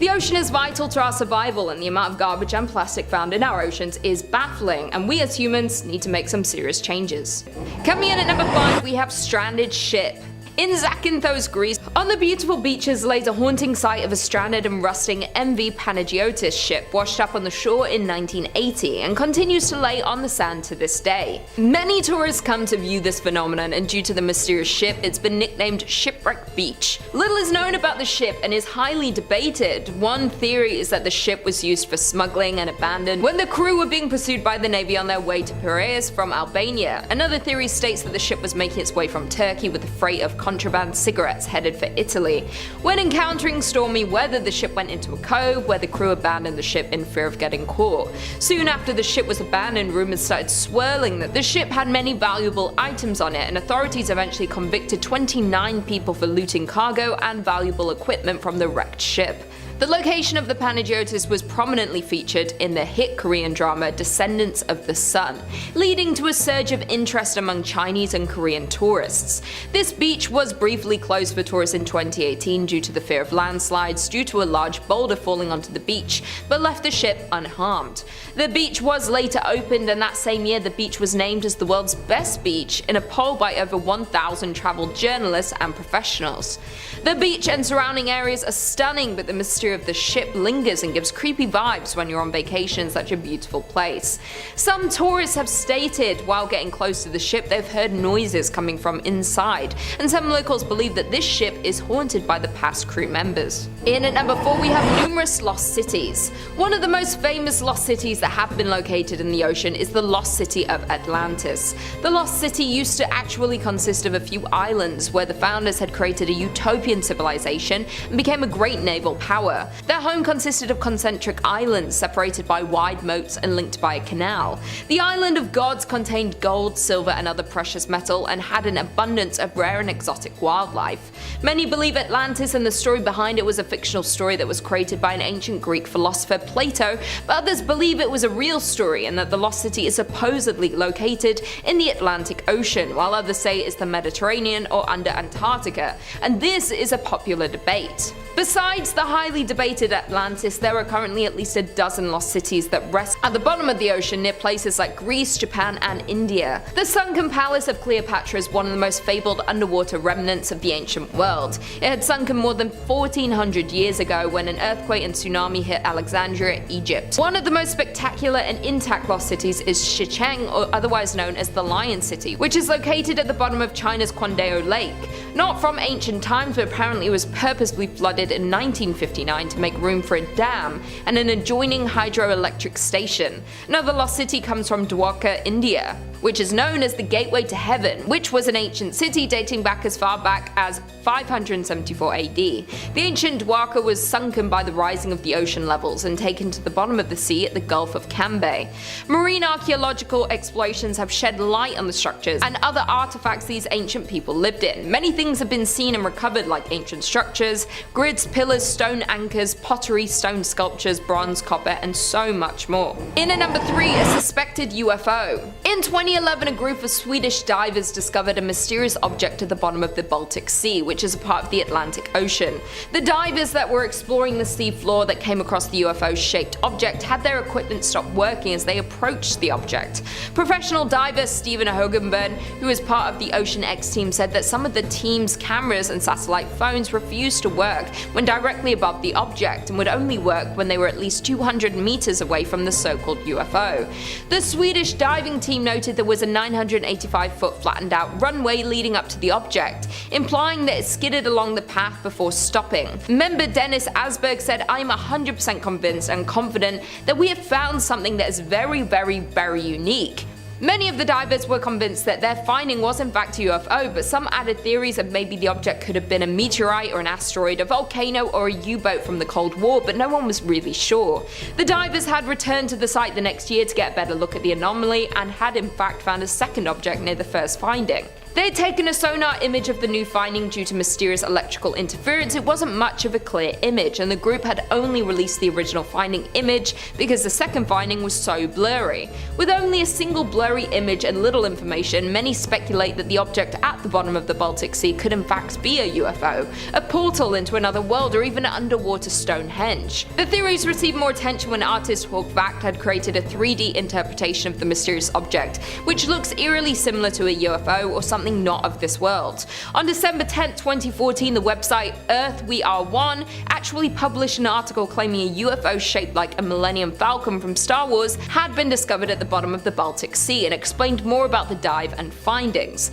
The ocean is vital to our survival, and the amount of garbage and plastic found in our oceans is baffling, and we as humans need to make some serious changes. Coming in at number 5, we have stranded ship. In Zakynthos, Greece, on the beautiful beaches lays a haunting sight of a stranded and rusting MV Panagiotis ship washed up on the shore in 1980 and continues to lay on the sand to this day. Many tourists come to view this phenomenon, and due to the mysterious ship, it's been nicknamed Shipwreck Beach. Little is known about the ship and is highly debated. One theory is that the ship was used for smuggling and abandoned when the crew were being pursued by the Navy on their way to Piraeus from Albania. Another theory states that the ship was making its way from Turkey with a freight of contraband cigarettes headed for Italy. When encountering stormy weather, the ship went into a cove where the crew abandoned the ship in fear of getting caught. Soon after the ship was abandoned, rumors started swirling that the ship had many valuable items on it, and authorities eventually convicted 29 people for looting cargo and valuable equipment from the wrecked ship. The location of the Panagiotis was prominently featured in the hit Korean drama Descendants of the Sun, leading to a surge of interest among Chinese and Korean tourists. This beach was briefly closed for tourists in 2018 due to the fear of landslides due to a large boulder falling onto the beach, but left the ship unharmed. The beach was later opened, and that same year the beach was named as the world's best beach in a poll by over 1,000 travel journalists and professionals. The beach and surrounding areas are stunning, but the mystery of the ship lingers and gives creepy vibes when you're on vacation in such a beautiful place. Some tourists have stated while getting close to the ship they've heard noises coming from inside, and some locals believe that this ship is haunted by the past crew members. In at number 4, we have numerous lost cities. One of the most famous lost cities that have been located in the ocean is the lost city of Atlantis. The lost city used to actually consist of a few islands where the founders had created a utopian civilization and became a great naval power. Their home consisted of concentric islands separated by wide moats and linked by a canal. The island of gods contained gold, silver, and other precious metal and had an abundance of rare and exotic wildlife. Many believe Atlantis and the story behind it was a fictional story that was created by an ancient Greek philosopher Plato, but others believe it was a real story and that the lost city is supposedly located in the Atlantic Ocean, while others say it's the Mediterranean or under Antarctica, and this is a popular debate. Besides the highly debated Atlantis, there are currently at least a dozen lost cities that rest at the bottom of the ocean near places like Greece, Japan, and India. The sunken palace of Cleopatra is one of the most fabled underwater remnants of the ancient world. It had sunken more than 1400 years ago when an earthquake and tsunami hit Alexandria, Egypt. One of the most spectacular and intact lost cities is Xicheng, or otherwise known as the Lion City, which is located at the bottom of China's Quandiao Lake. Not from ancient times, but apparently it was purposely flooded in 1959 to make room for a dam and an adjoining hydroelectric station. Another lost city comes from Dwarka, India, which is known as the Gateway to Heaven, which was an ancient city dating back as far back as 574 AD. The ancient Dwarka was sunken by the rising of the ocean levels and taken to the bottom of the sea at the Gulf of Cambay. Marine archaeological explorations have shed light on the structures and other artifacts these ancient people lived in. Many things have been seen and recovered, like ancient structures, grids, pillars, stone anchors, pottery, stone sculptures, bronze, copper, and so much more. In at number 3, a suspected UFO. In 2011, a group of Swedish divers discovered a mysterious object at the bottom of the Baltic Sea, which is a part of the Atlantic Ocean. The divers that were exploring the sea floor that came across the UFO-shaped object had their equipment stop working as they approached the object. Professional diver Stephen Hogenberg, who is part of the Ocean X team, said that some of the team's cameras and satellite phones refused to work when directly above the object and would only work when they were at least 200 meters away from the so-called UFO. The Swedish diving team noted there was a 985-foot flattened out runway leading up to the object, implying that it skidded along the path before stopping. Member Dennis Asberg said, "I am 100% convinced and confident that we have found something that is very, very, very unique." Many of the divers were convinced that their finding was in fact a UFO, but some added theories that maybe the object could have been a meteorite or an asteroid, a volcano, or a U-boat from the Cold War, but no one was really sure. The divers had returned to the site the next year to get a better look at the anomaly and had in fact found a second object near the first finding. They had taken a sonar image of the new finding due to mysterious electrical interference. It wasn't much of a clear image, and the group had only released the original finding image because the second finding was so blurry. With only a single blurry image and little information, many speculate that the object at the bottom of the Baltic Sea could in fact be a UFO, a portal into another world, or even an underwater Stonehenge. The theories received more attention when artist Hawk Vact had created a 3D interpretation of the mysterious object, which looks eerily similar to a UFO or something not of this world. On December 10, 2014, the website Earth We Are One actually published an article claiming a UFO shaped like a Millennium Falcon from Star Wars had been discovered at the bottom of the Baltic Sea, and explained more about the dive and findings.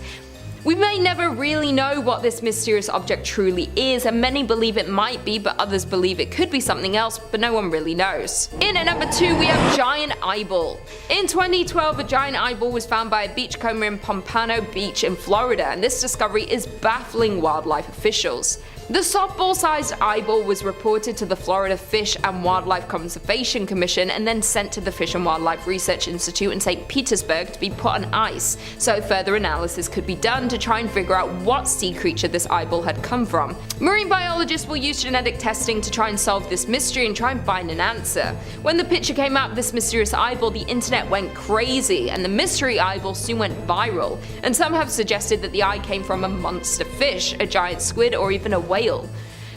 We may never really know what this mysterious object truly is, and many believe it might be, but others believe it could be something else, but no one really knows. In at number 2, we have giant eyeball. In 2012, a giant eyeball was found by a beachcomber in Pompano Beach in Florida, and this discovery is baffling wildlife officials. The softball-sized eyeball was reported to the Florida Fish and Wildlife Conservation Commission and then sent to the Fish and Wildlife Research Institute in St. Petersburg to be put on ice, so further analysis could be done to try and figure out what sea creature this eyeball had come from. Marine biologists will use genetic testing to try and solve this mystery and try and find an answer. When the picture came out of this mysterious eyeball, the internet went crazy, and the mystery eyeball soon went viral, and some have suggested that the eye came from a monster fish, a giant squid, or even a whale.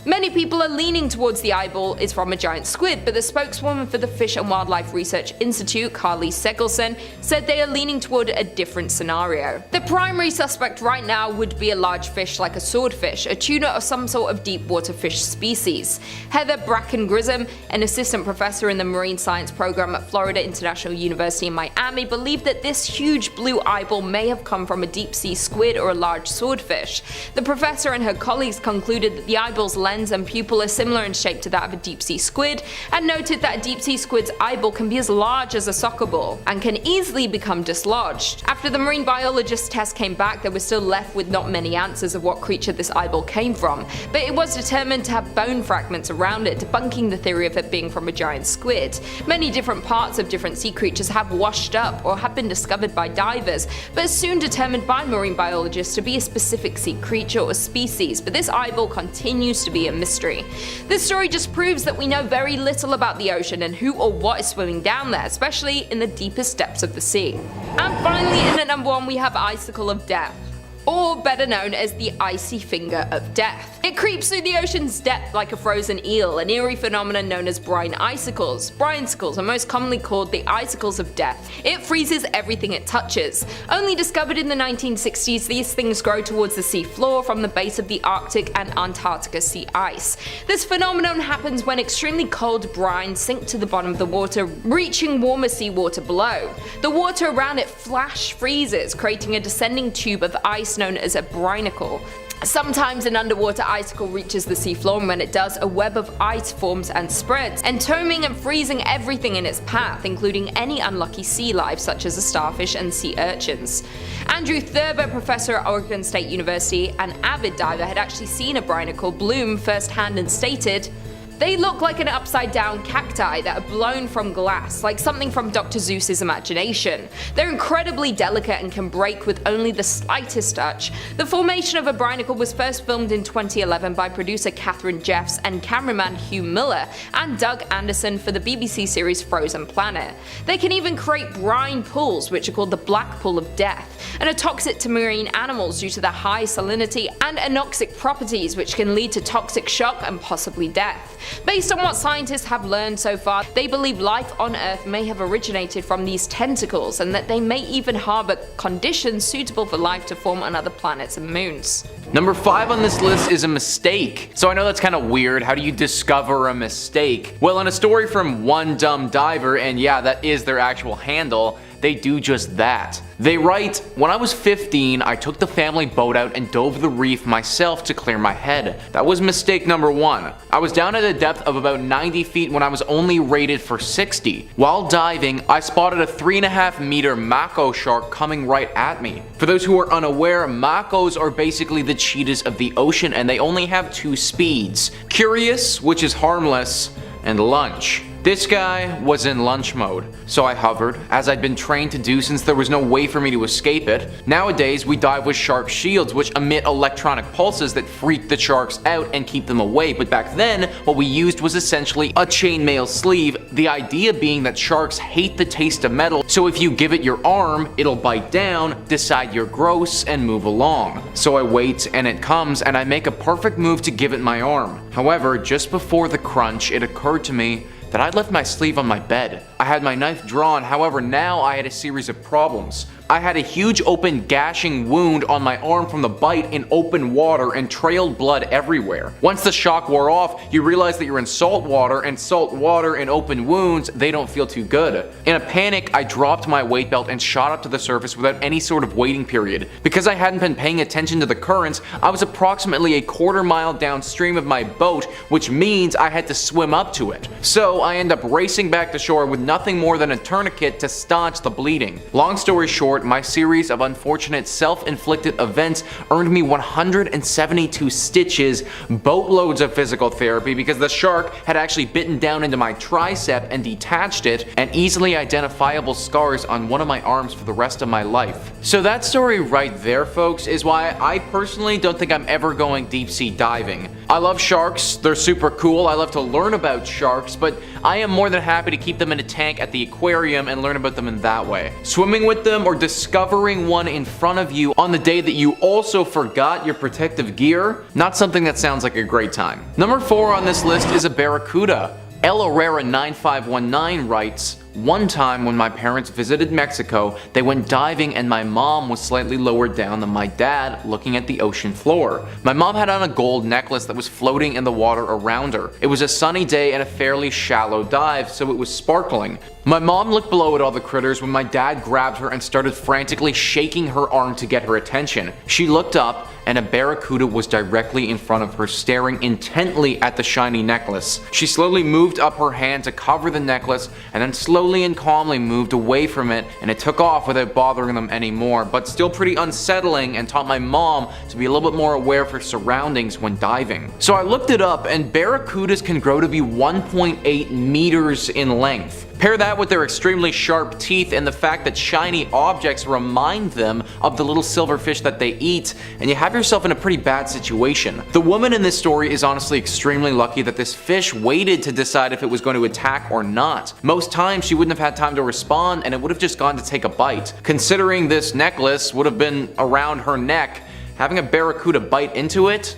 Many people are leaning towards the eyeball is from a giant squid, but the spokeswoman for the Fish and Wildlife Research Institute, Carly Segelson, said they are leaning toward a different scenario. The primary suspect right now would be a large fish like a swordfish, a tuna, or some sort of deep water fish species. Heather Bracken Grissom, an assistant professor in the marine science program at Florida International University in Miami, believed that this huge blue eyeball may have come from a deep sea squid or a large swordfish. The professor and her colleagues concluded that the eyeball's lens and pupil are similar in shape to that of a deep sea squid, and noted that a deep sea squid's eyeball can be as large as a soccer ball and can easily become dislodged. After the marine biologist's test came back, they were still left with not many answers of what creature this eyeball came from, but it was determined to have bone fragments around it, debunking the theory of it being from a giant squid. Many different parts of different sea creatures have washed up or have been discovered by divers, but soon determined by marine biologists to be a specific sea creature or species, but this eyeball continues to be a mystery. This story just proves that we know very little about the ocean and who or what is swimming down there, especially in the deepest depths of the sea. And finally, in at number 1, we have Icicle of Death, or better known as the icy finger of death. It creeps through the ocean's depth like a frozen eel, an eerie phenomenon known as brine icicles. Brinesicles are most commonly called the icicles of death. It freezes everything it touches. Only discovered in the 1960s, these things grow towards the sea floor from the base of the Arctic and Antarctica sea ice. This phenomenon happens when extremely cold brines sink to the bottom of the water, reaching warmer seawater below. The water around it flash freezes, creating a descending tube of ice known as a brinacle. Sometimes an underwater icicle reaches the seafloor, and when it does, a web of ice forms and spreads, entombing and freezing everything in its path, including any unlucky sea life such as a starfish and sea urchins. Andrew Thurber, professor at Oregon State University, an avid diver, had actually seen a brinacle bloom firsthand and stated, "They look like an upside-down cacti that are blown from glass, like something from Dr. Seuss's imagination. They're incredibly delicate and can break with only the slightest touch." The formation of a brinacle was first filmed in 2011 by producer Catherine Jeffs and cameraman Hugh Miller and Doug Anderson for the BBC series Frozen Planet. They can even create brine pools, which are called the Black Pool of Death, and are toxic to marine animals due to their high salinity and anoxic properties, which can lead to toxic shock and possibly death. Based on what scientists have learned so far, they believe life on Earth may have originated from these tentacles, and that they may even harbor conditions suitable for life to form on other planets and moons. Number 5 on this list is a mistake. So I know that's kind of weird. How do you discover a mistake? Well, in a story from One Dumb Diver, and yeah, that is their actual handle, they do just that. They write, "When I was 15, I took the family boat out and dove the reef myself to clear my head. That was mistake number 1. I was down at a depth of about 90 feet when I was only rated for 60. While diving, I spotted a 3.5 meter mako shark coming right at me. For those who are unaware, makos are basically the cheetahs of the ocean, and they only have 2 speeds. Curious, which is harmless, and lunch. This guy was in lunch mode, so I hovered, as I'd been trained to do since there was no way for me to escape it. Nowadays, we dive with shark shields which emit electronic pulses that freak the sharks out and keep them away, but back then, what we used was essentially a chainmail sleeve, the idea being that sharks hate the taste of metal, so if you give it your arm, it'll bite down, decide you're gross, and move along. So I wait, and it comes, and I make a perfect move to give it my arm. However, just before the crunch, it occurred to me that I'd left my sleeve on my bed. I had my knife drawn, however now I had a series of problems. I had a huge open gashing wound on my arm from the bite in open water and trailed blood everywhere. Once the shock wore off, you realize that you're in salt water, and salt water and open wounds, they don't feel too good. In a panic, I dropped my weight belt and shot up to the surface without any sort of waiting period. Because I hadn't been paying attention to the currents, I was approximately a quarter mile downstream of my boat, which means I had to swim up to it. So I end up racing back to shore with nothing more than a tourniquet to staunch the bleeding. Long story short, my series of unfortunate self-inflicted events earned me 172 stitches, boatloads of physical therapy because the shark had actually bitten down into my tricep and detached it, and easily identifiable scars on one of my arms for the rest of my life. So that story right there, folks, is why I personally don't think I'm ever going deep sea diving. I love sharks, they're super cool, I love to learn about sharks, but I am more than happy to keep them in a tank at the aquarium and learn about them in that way. Swimming with them or discovering one in front of you on the day that you also forgot your protective gear, not something that sounds like a great time. Number 4 on this list is a barracuda. El Herrera 9519 writes, "One time when my parents visited Mexico, they went diving and my mom was slightly lower down than my dad, looking at the ocean floor. My mom had on a gold necklace that was floating in the water around her. It was a sunny day and a fairly shallow dive, so it was sparkling. My mom looked below at all the critters when my dad grabbed her and started frantically shaking her arm to get her attention. She looked up, and a barracuda was directly in front of her, staring intently at the shiny necklace. She slowly moved up her hand to cover the necklace, and then slowly and calmly moved away from it, and it took off without bothering them anymore, but still pretty unsettling, and taught my mom to be a little bit more aware of her surroundings when diving." So I looked it up, and barracudas can grow to be 1.8 meters in length. Pair that with their extremely sharp teeth and the fact that shiny objects remind them of the little silver fish that they eat, and you have yourself in a pretty bad situation. The woman in this story is honestly extremely lucky that this fish waited to decide if it was going to attack or not. Most times she wouldn't have had time to respond and it would have just gone to take a bite. Considering this necklace would have been around her neck, having a barracuda bite into it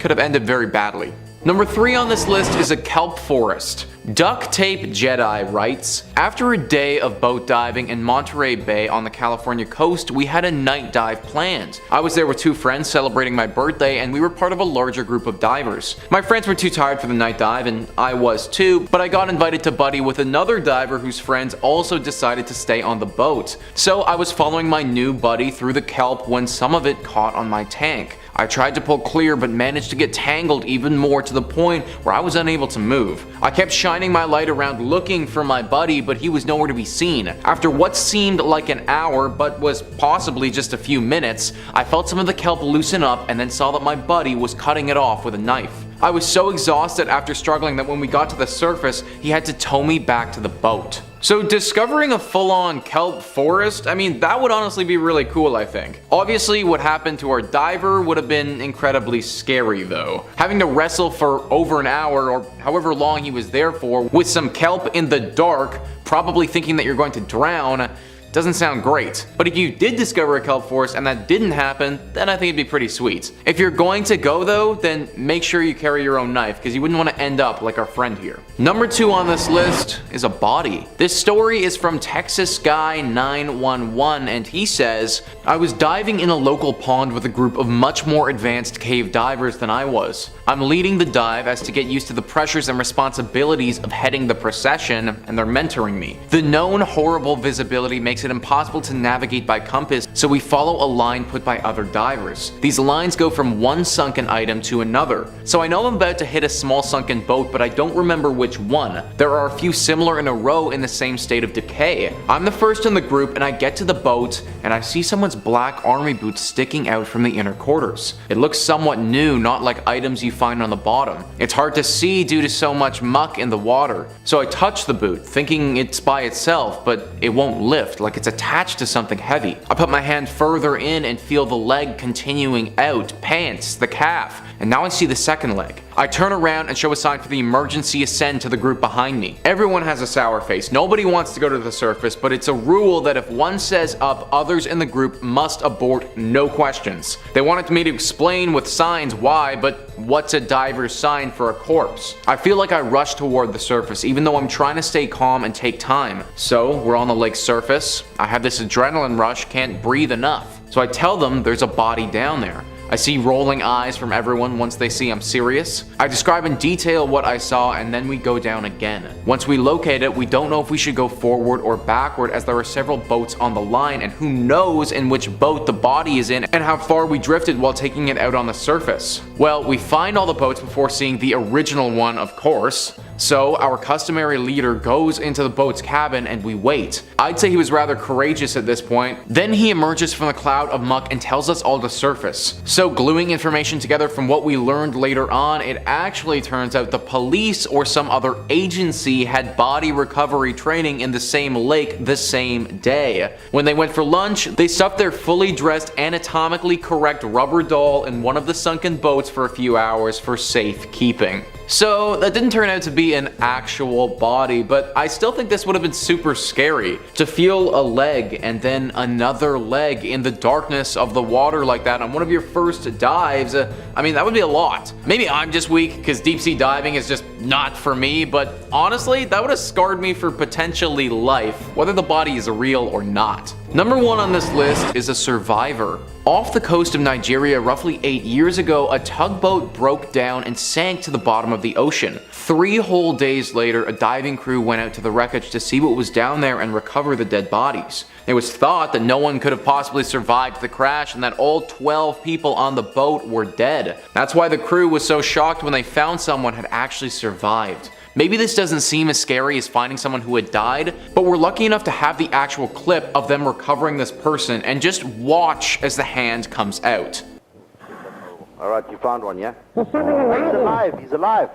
could have ended very badly. Number 3 on this list is a kelp forest. Duct Tape Jedi writes, "After a day of boat diving in Monterey Bay on the California coast, we had a night dive planned. I was there with 2 friends celebrating my birthday, and we were part of a larger group of divers. My friends were too tired for the night dive, and I was too, but I got invited to buddy with another diver whose friends also decided to stay on the boat. So I was following my new buddy through the kelp when some of it caught on my tank. I tried to pull clear but managed to get tangled even more to the point where I was unable to move. I kept shining my light around looking for my buddy, but he was nowhere to be seen. After what seemed like an hour but was possibly just a few minutes, I felt some of the kelp loosen up and then saw that my buddy was cutting it off with a knife. I was so exhausted after struggling that when we got to the surface, he had to tow me back to the boat." So discovering a full-on kelp forest, I mean, that would honestly be really cool, I think. Obviously, what happened to our diver would have been incredibly scary though. Having to wrestle for over an hour or however long he was there for with some kelp in the dark, probably thinking that you're going to drown, doesn't sound great. But if you did discover a kelp forest and that didn't happen, then I think it'd be pretty sweet. If you're going to go though, then make sure you carry your own knife because you wouldn't want to end up like our friend here. Number 2 on this list is a body. This story is from Texas Guy 911 and he says, "I was diving in a local pond with a group of much more advanced cave divers than I was. I'm leading the dive as to get used to the pressures and responsibilities of heading the procession, and they're mentoring me. The known horrible visibility makes makes it impossible to navigate by compass, so we follow a line put by other divers. These lines go from one sunken item to another. So I know I'm about to hit a small sunken boat, but I don't remember which one. There are a few similar in a row in the same state of decay. I'm the first in the group and I get to the boat and I see someone's black army boots sticking out from the inner quarters. It looks somewhat new, not like items you find on the bottom. It's hard to see due to so much muck in the water. So I touch the boot, thinking it's by itself, but it won't lift, like it's attached to something heavy. I put my hand further in and feel the leg continuing out, pants, the calf, and now I see the second leg. I turn around and show a sign for the emergency ascend to the group behind me. Everyone has a sour face. Nobody wants to go to the surface, but it's a rule that if one says up, others in the group must abort, no questions. They wanted me to explain with signs why, but what's a diver's sign for a corpse? I feel like I rush toward the surface, even though I'm trying to stay calm and take time. So we're on the lake's surface. I have this adrenaline rush, can't breathe enough. So I tell them there's a body down there. I see rolling eyes from everyone once they see I'm serious. I describe in detail what I saw and then we go down again. Once we locate it, we don't know if we should go forward or backward as there are several boats on the line and who knows in which boat the body is in and how far we drifted while taking it out on the surface. Well, we find all the boats before seeing the original one, of course. So our customary leader goes into the boat's cabin and we wait. I'd say he was rather courageous at this point. Then he emerges from the cloud of muck and tells us all to surface. So gluing information together from what we learned later on, it actually turns out the police or some other agency had body recovery training in the same lake the same day. When they went for lunch, they stuffed their fully dressed, anatomically correct rubber doll in one of the sunken boats for a few hours for safekeeping. So that didn't turn out to be an actual body, but I still think this would have been super scary. To feel a leg and then another leg in the darkness of the water like that on one of your first dives, I mean, that would be a lot. Maybe I'm just weak because deep sea diving is just not for me, but honestly, that would have scarred me for potentially life, whether the body is real or not. Number 1 on this list is a survivor. Off the coast of Nigeria roughly 8 years ago, a tugboat broke down and sank to the bottom of the ocean. 3 whole days later, a diving crew went out to the wreckage to see what was down there and recover the dead bodies. It was thought that no one could have possibly survived the crash and that all 12 people on the boat were dead. That's why the crew was so shocked when they found someone had actually survived. Maybe this doesn't seem as scary as finding someone who had died, but we're lucky enough to have the actual clip of them recovering this person and just watch as the hand comes out. Alright, you found one, yeah? He's alive, he's alive.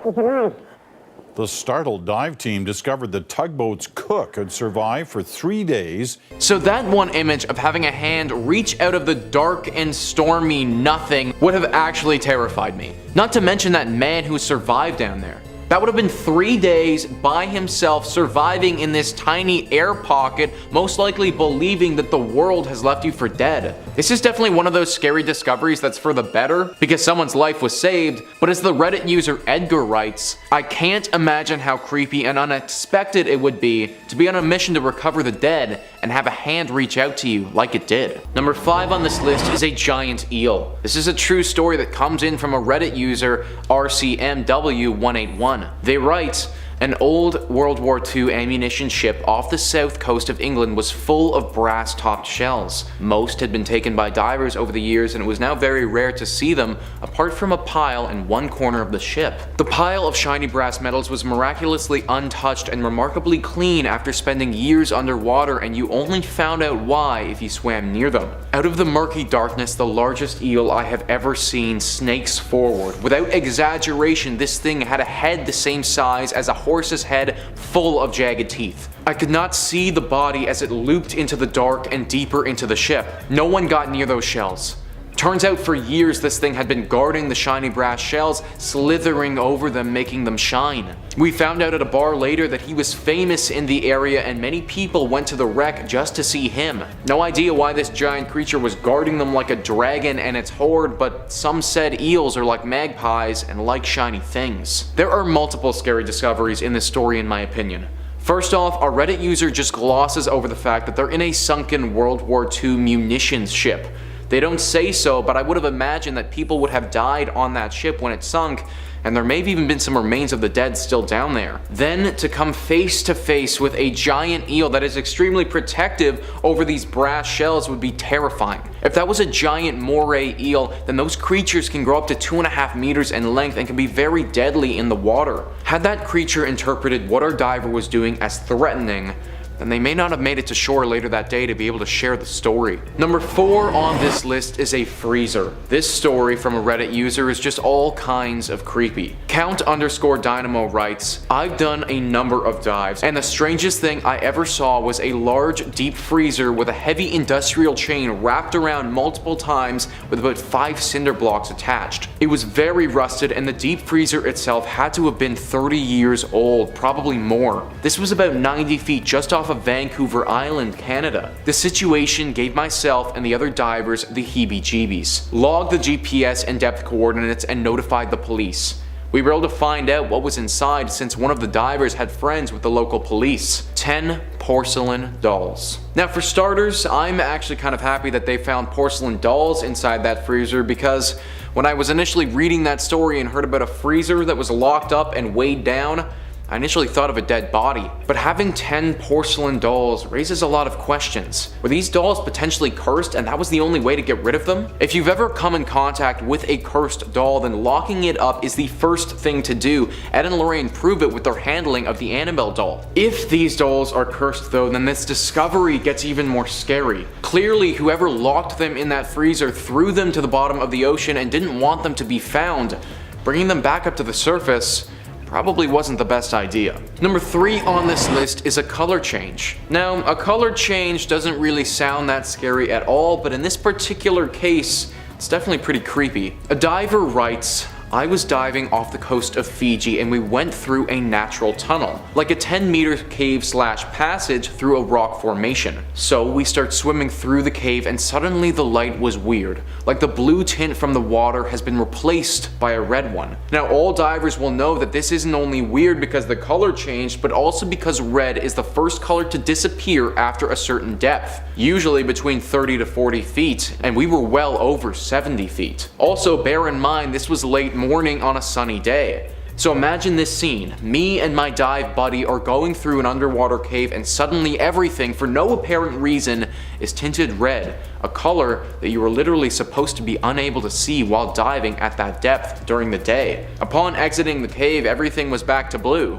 The startled dive team discovered the tugboat's cook had survived for 3 days. So that one image of having a hand reach out of the dark and stormy nothing would have actually terrified me. Not to mention that man who survived down there. That would have been 3 days by himself surviving in this tiny air pocket, most likely believing that the world has left you for dead. This is definitely one of those scary discoveries that's for the better, because someone's life was saved, but as the Reddit user Edgar writes, I can't imagine how creepy and unexpected it would be to be on a mission to recover the dead and have a hand reach out to you like it did. Number 5 on this list is a giant eel. This is a true story that comes in from a Reddit user, RCMW181. They write, an old World War II ammunition ship off the south coast of England was full of brass-topped shells. Most had been taken by divers over the years and it was now very rare to see them apart from a pile in one corner of the ship. The pile of shiny brass metals was miraculously untouched and remarkably clean after spending years underwater, and you only found out why if you swam near them. Out of the murky darkness, the largest eel I have ever seen snakes forward. Without exaggeration, this thing had a head the same size as a horse's head full of jagged teeth. I could not see the body as it looped into the dark and deeper into the ship. No one got near those shells. Turns out for years this thing had been guarding the shiny brass shells, slithering over them, making them shine. We found out at a bar later that he was famous in the area and many people went to the wreck just to see him. No idea why this giant creature was guarding them like a dragon and its horde, but some said eels are like magpies and like shiny things. There are multiple scary discoveries in this story in my opinion. First off, our Reddit user just glosses over the fact that they're in a sunken World War II munitions ship. They don't say so, but I would have imagined that people would have died on that ship when it sunk, and there may have even been some remains of the dead still down there. Then to come face to face with a giant eel that is extremely protective over these brass shells would be terrifying. If that was a giant moray eel, then those creatures can grow up to 2.5 meters in length and can be very deadly in the water. Had that creature interpreted what our diver was doing as threatening, then they may not have made it to shore later that day to be able to share the story. Number 4 on this list is a freezer. This story from a Reddit user is just all kinds of creepy. Count_Dynamo writes, I've done a number of dives, and the strangest thing I ever saw was a large deep freezer with a heavy industrial chain wrapped around multiple times with about 5 cinder blocks attached. It was very rusted, and the deep freezer itself had to have been 30 years old, probably more. This was about 90 feet just off of Vancouver Island, Canada. The situation gave myself and the other divers the heebie-jeebies. Logged the GPS and depth coordinates and notified the police. We were able to find out what was inside since one of the divers had friends with the local police. 10 porcelain dolls. Now for starters, I'm actually kind of happy that they found porcelain dolls inside that freezer, because when I was initially reading that story and heard about a freezer that was locked up and weighed down, I initially thought of a dead body, but having 10 porcelain dolls raises a lot of questions. Were these dolls potentially cursed and that was the only way to get rid of them? If you've ever come in contact with a cursed doll, then locking it up is the first thing to do. Ed and Lorraine prove it with their handling of the Annabelle doll. If these dolls are cursed though, then this discovery gets even more scary. Clearly, whoever locked them in that freezer threw them to the bottom of the ocean and didn't want them to be found. Bringing them back up to the surface probably wasn't the best idea. Number 3 on this list is a color change. Now, a color change doesn't really sound that scary at all, but in this particular case, it's definitely pretty creepy. A diver writes, I was diving off the coast of Fiji and we went through a natural tunnel, like a 10-meter cave/passage through a rock formation. So we start swimming through the cave and suddenly the light was weird, like the blue tint from the water has been replaced by a red one. Now all divers will know that this isn't only weird because the color changed, but also because red is the first color to disappear after a certain depth, usually between 30 to 40 feet, and we were well over 70 feet. Also bear in mind this was late morning on a sunny day. So imagine this scene. Me and my dive buddy are going through an underwater cave and suddenly everything, for no apparent reason, is tinted red, a color that you were literally supposed to be unable to see while diving at that depth during the day. Upon exiting the cave, everything was back to blue.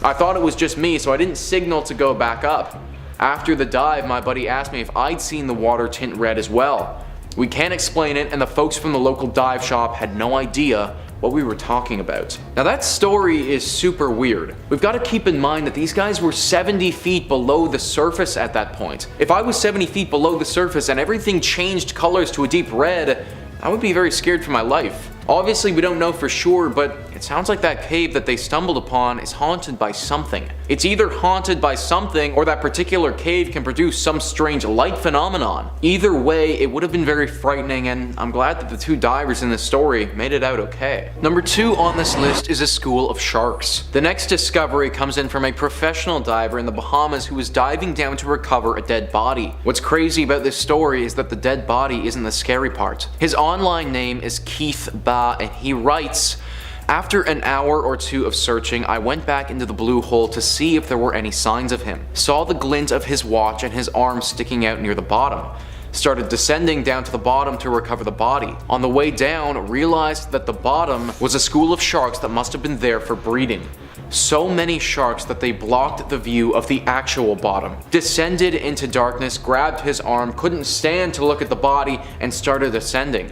I thought it was just me, so I didn't signal to go back up. After the dive, my buddy asked me if I'd seen the water tint red as well. We can't explain it, and the folks from the local dive shop had no idea what we were talking about. Now that story is super weird. We've got to keep in mind that these guys were 70 feet below the surface at that point. If I was 70 feet below the surface and everything changed colors to a deep red, I would be very scared for my life. Obviously we don't know for sure, but it sounds like that cave that they stumbled upon is haunted by something. It's either haunted by something or that particular cave can produce some strange light phenomenon. Either way, it would have been very frightening, and I'm glad that the 2 divers in this story made it out okay. Number 2 on this list is a school of sharks. The next discovery comes in from a professional diver in the Bahamas who was diving down to recover a dead body. What's crazy about this story is that the dead body isn't the scary part. His online name is Keith Ba, and he writes, after an hour or 2 of searching, I went back into the blue hole to see if there were any signs of him. Saw the glint of his watch and his arm sticking out near the bottom. Started descending down to the bottom to recover the body. On the way down, realized that the bottom was a school of sharks that must have been there for breeding. So many sharks that they blocked the view of the actual bottom. Descended into darkness, grabbed his arm, couldn't stand to look at the body, and started ascending.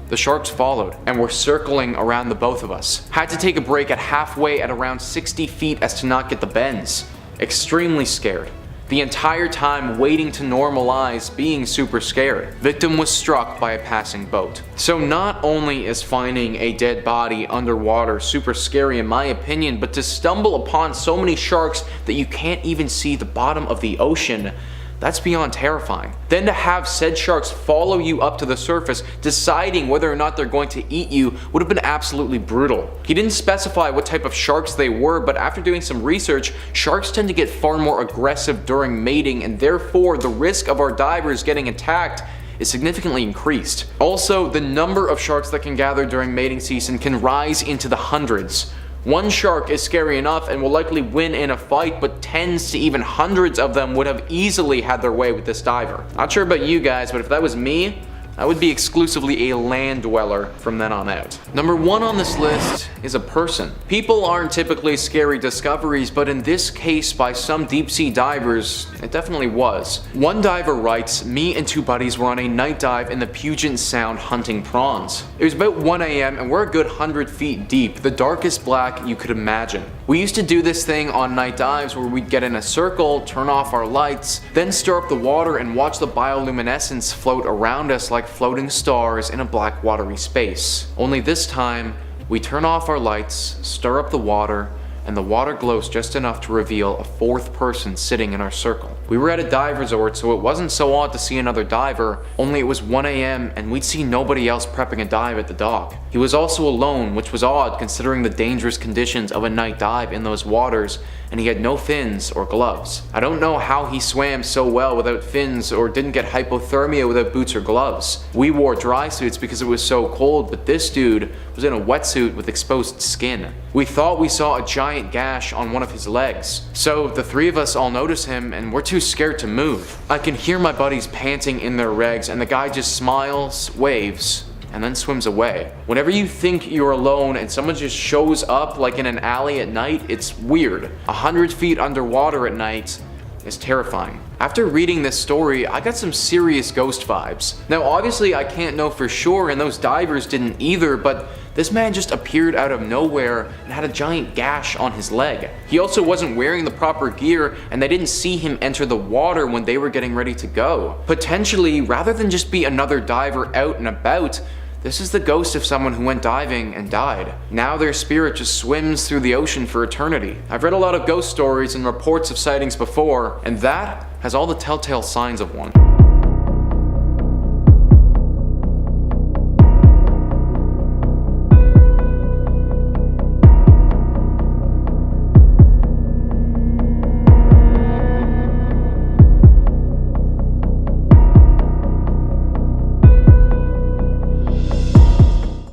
The sharks followed and were circling around the both of us. Had to take a break at halfway at around 60 feet as to not get the bends. Extremely scared. The entire time waiting to normalize being super scared. Victim was struck by a passing boat. So not only is finding a dead body underwater super scary in my opinion, but to stumble upon so many sharks that you can't even see the bottom of the ocean, that's beyond terrifying. Then to have said sharks follow you up to the surface, deciding whether or not they're going to eat you, would have been absolutely brutal. He didn't specify what type of sharks they were, but after doing some research, sharks tend to get far more aggressive during mating, and therefore the risk of our divers getting attacked is significantly increased. Also, the number of sharks that can gather during mating season can rise into the hundreds. One shark is scary enough and will likely win in a fight, but tens to even hundreds of them would have easily had their way with this diver. Not sure about you guys, but if that was me, I would be exclusively a land dweller from then on out. Number 1 on this list is a person. People aren't typically scary discoveries, but in this case by some deep sea divers, it definitely was. One diver writes, "Me and 2 buddies were on a night dive in the Puget Sound hunting prawns. It was about 1 a.m. and we're a good 100 feet deep, the darkest black you could imagine. We used to do this thing on night dives where we'd get in a circle, turn off our lights, then stir up the water and watch the bioluminescence float around us like floating stars in a black watery space. Only this time, we turn off our lights, stir up the water, and the water glows just enough to reveal a 4th person sitting in our circle. We were at a dive resort, so it wasn't so odd to see another diver, only it was 1 a.m. and we'd see nobody else prepping a dive at the dock. He was also alone, which was odd considering the dangerous conditions of a night dive in those waters, and he had no fins or gloves. I don't know how he swam so well without fins or didn't get hypothermia without boots or gloves. We wore dry suits because it was so cold, but this dude was in a wetsuit with exposed skin. We thought we saw a giant gash on one of his legs. So the 3 of us all notice him and we're too scared to move. I can hear my buddies panting in their regs and the guy just smiles, waves, and then swims away. Whenever you think you're alone and someone just shows up like in an alley at night, it's weird. 100 feet underwater at night is terrifying. After reading this story, I got some serious ghost vibes. Now obviously I can't know for sure and those divers didn't either, but this man just appeared out of nowhere and had a giant gash on his leg. He also wasn't wearing the proper gear and they didn't see him enter the water when they were getting ready to go. Potentially, rather than just be another diver out and about, this is the ghost of someone who went diving and died. Now their spirit just swims through the ocean for eternity. I've read a lot of ghost stories and reports of sightings before, and that has all the telltale signs of one.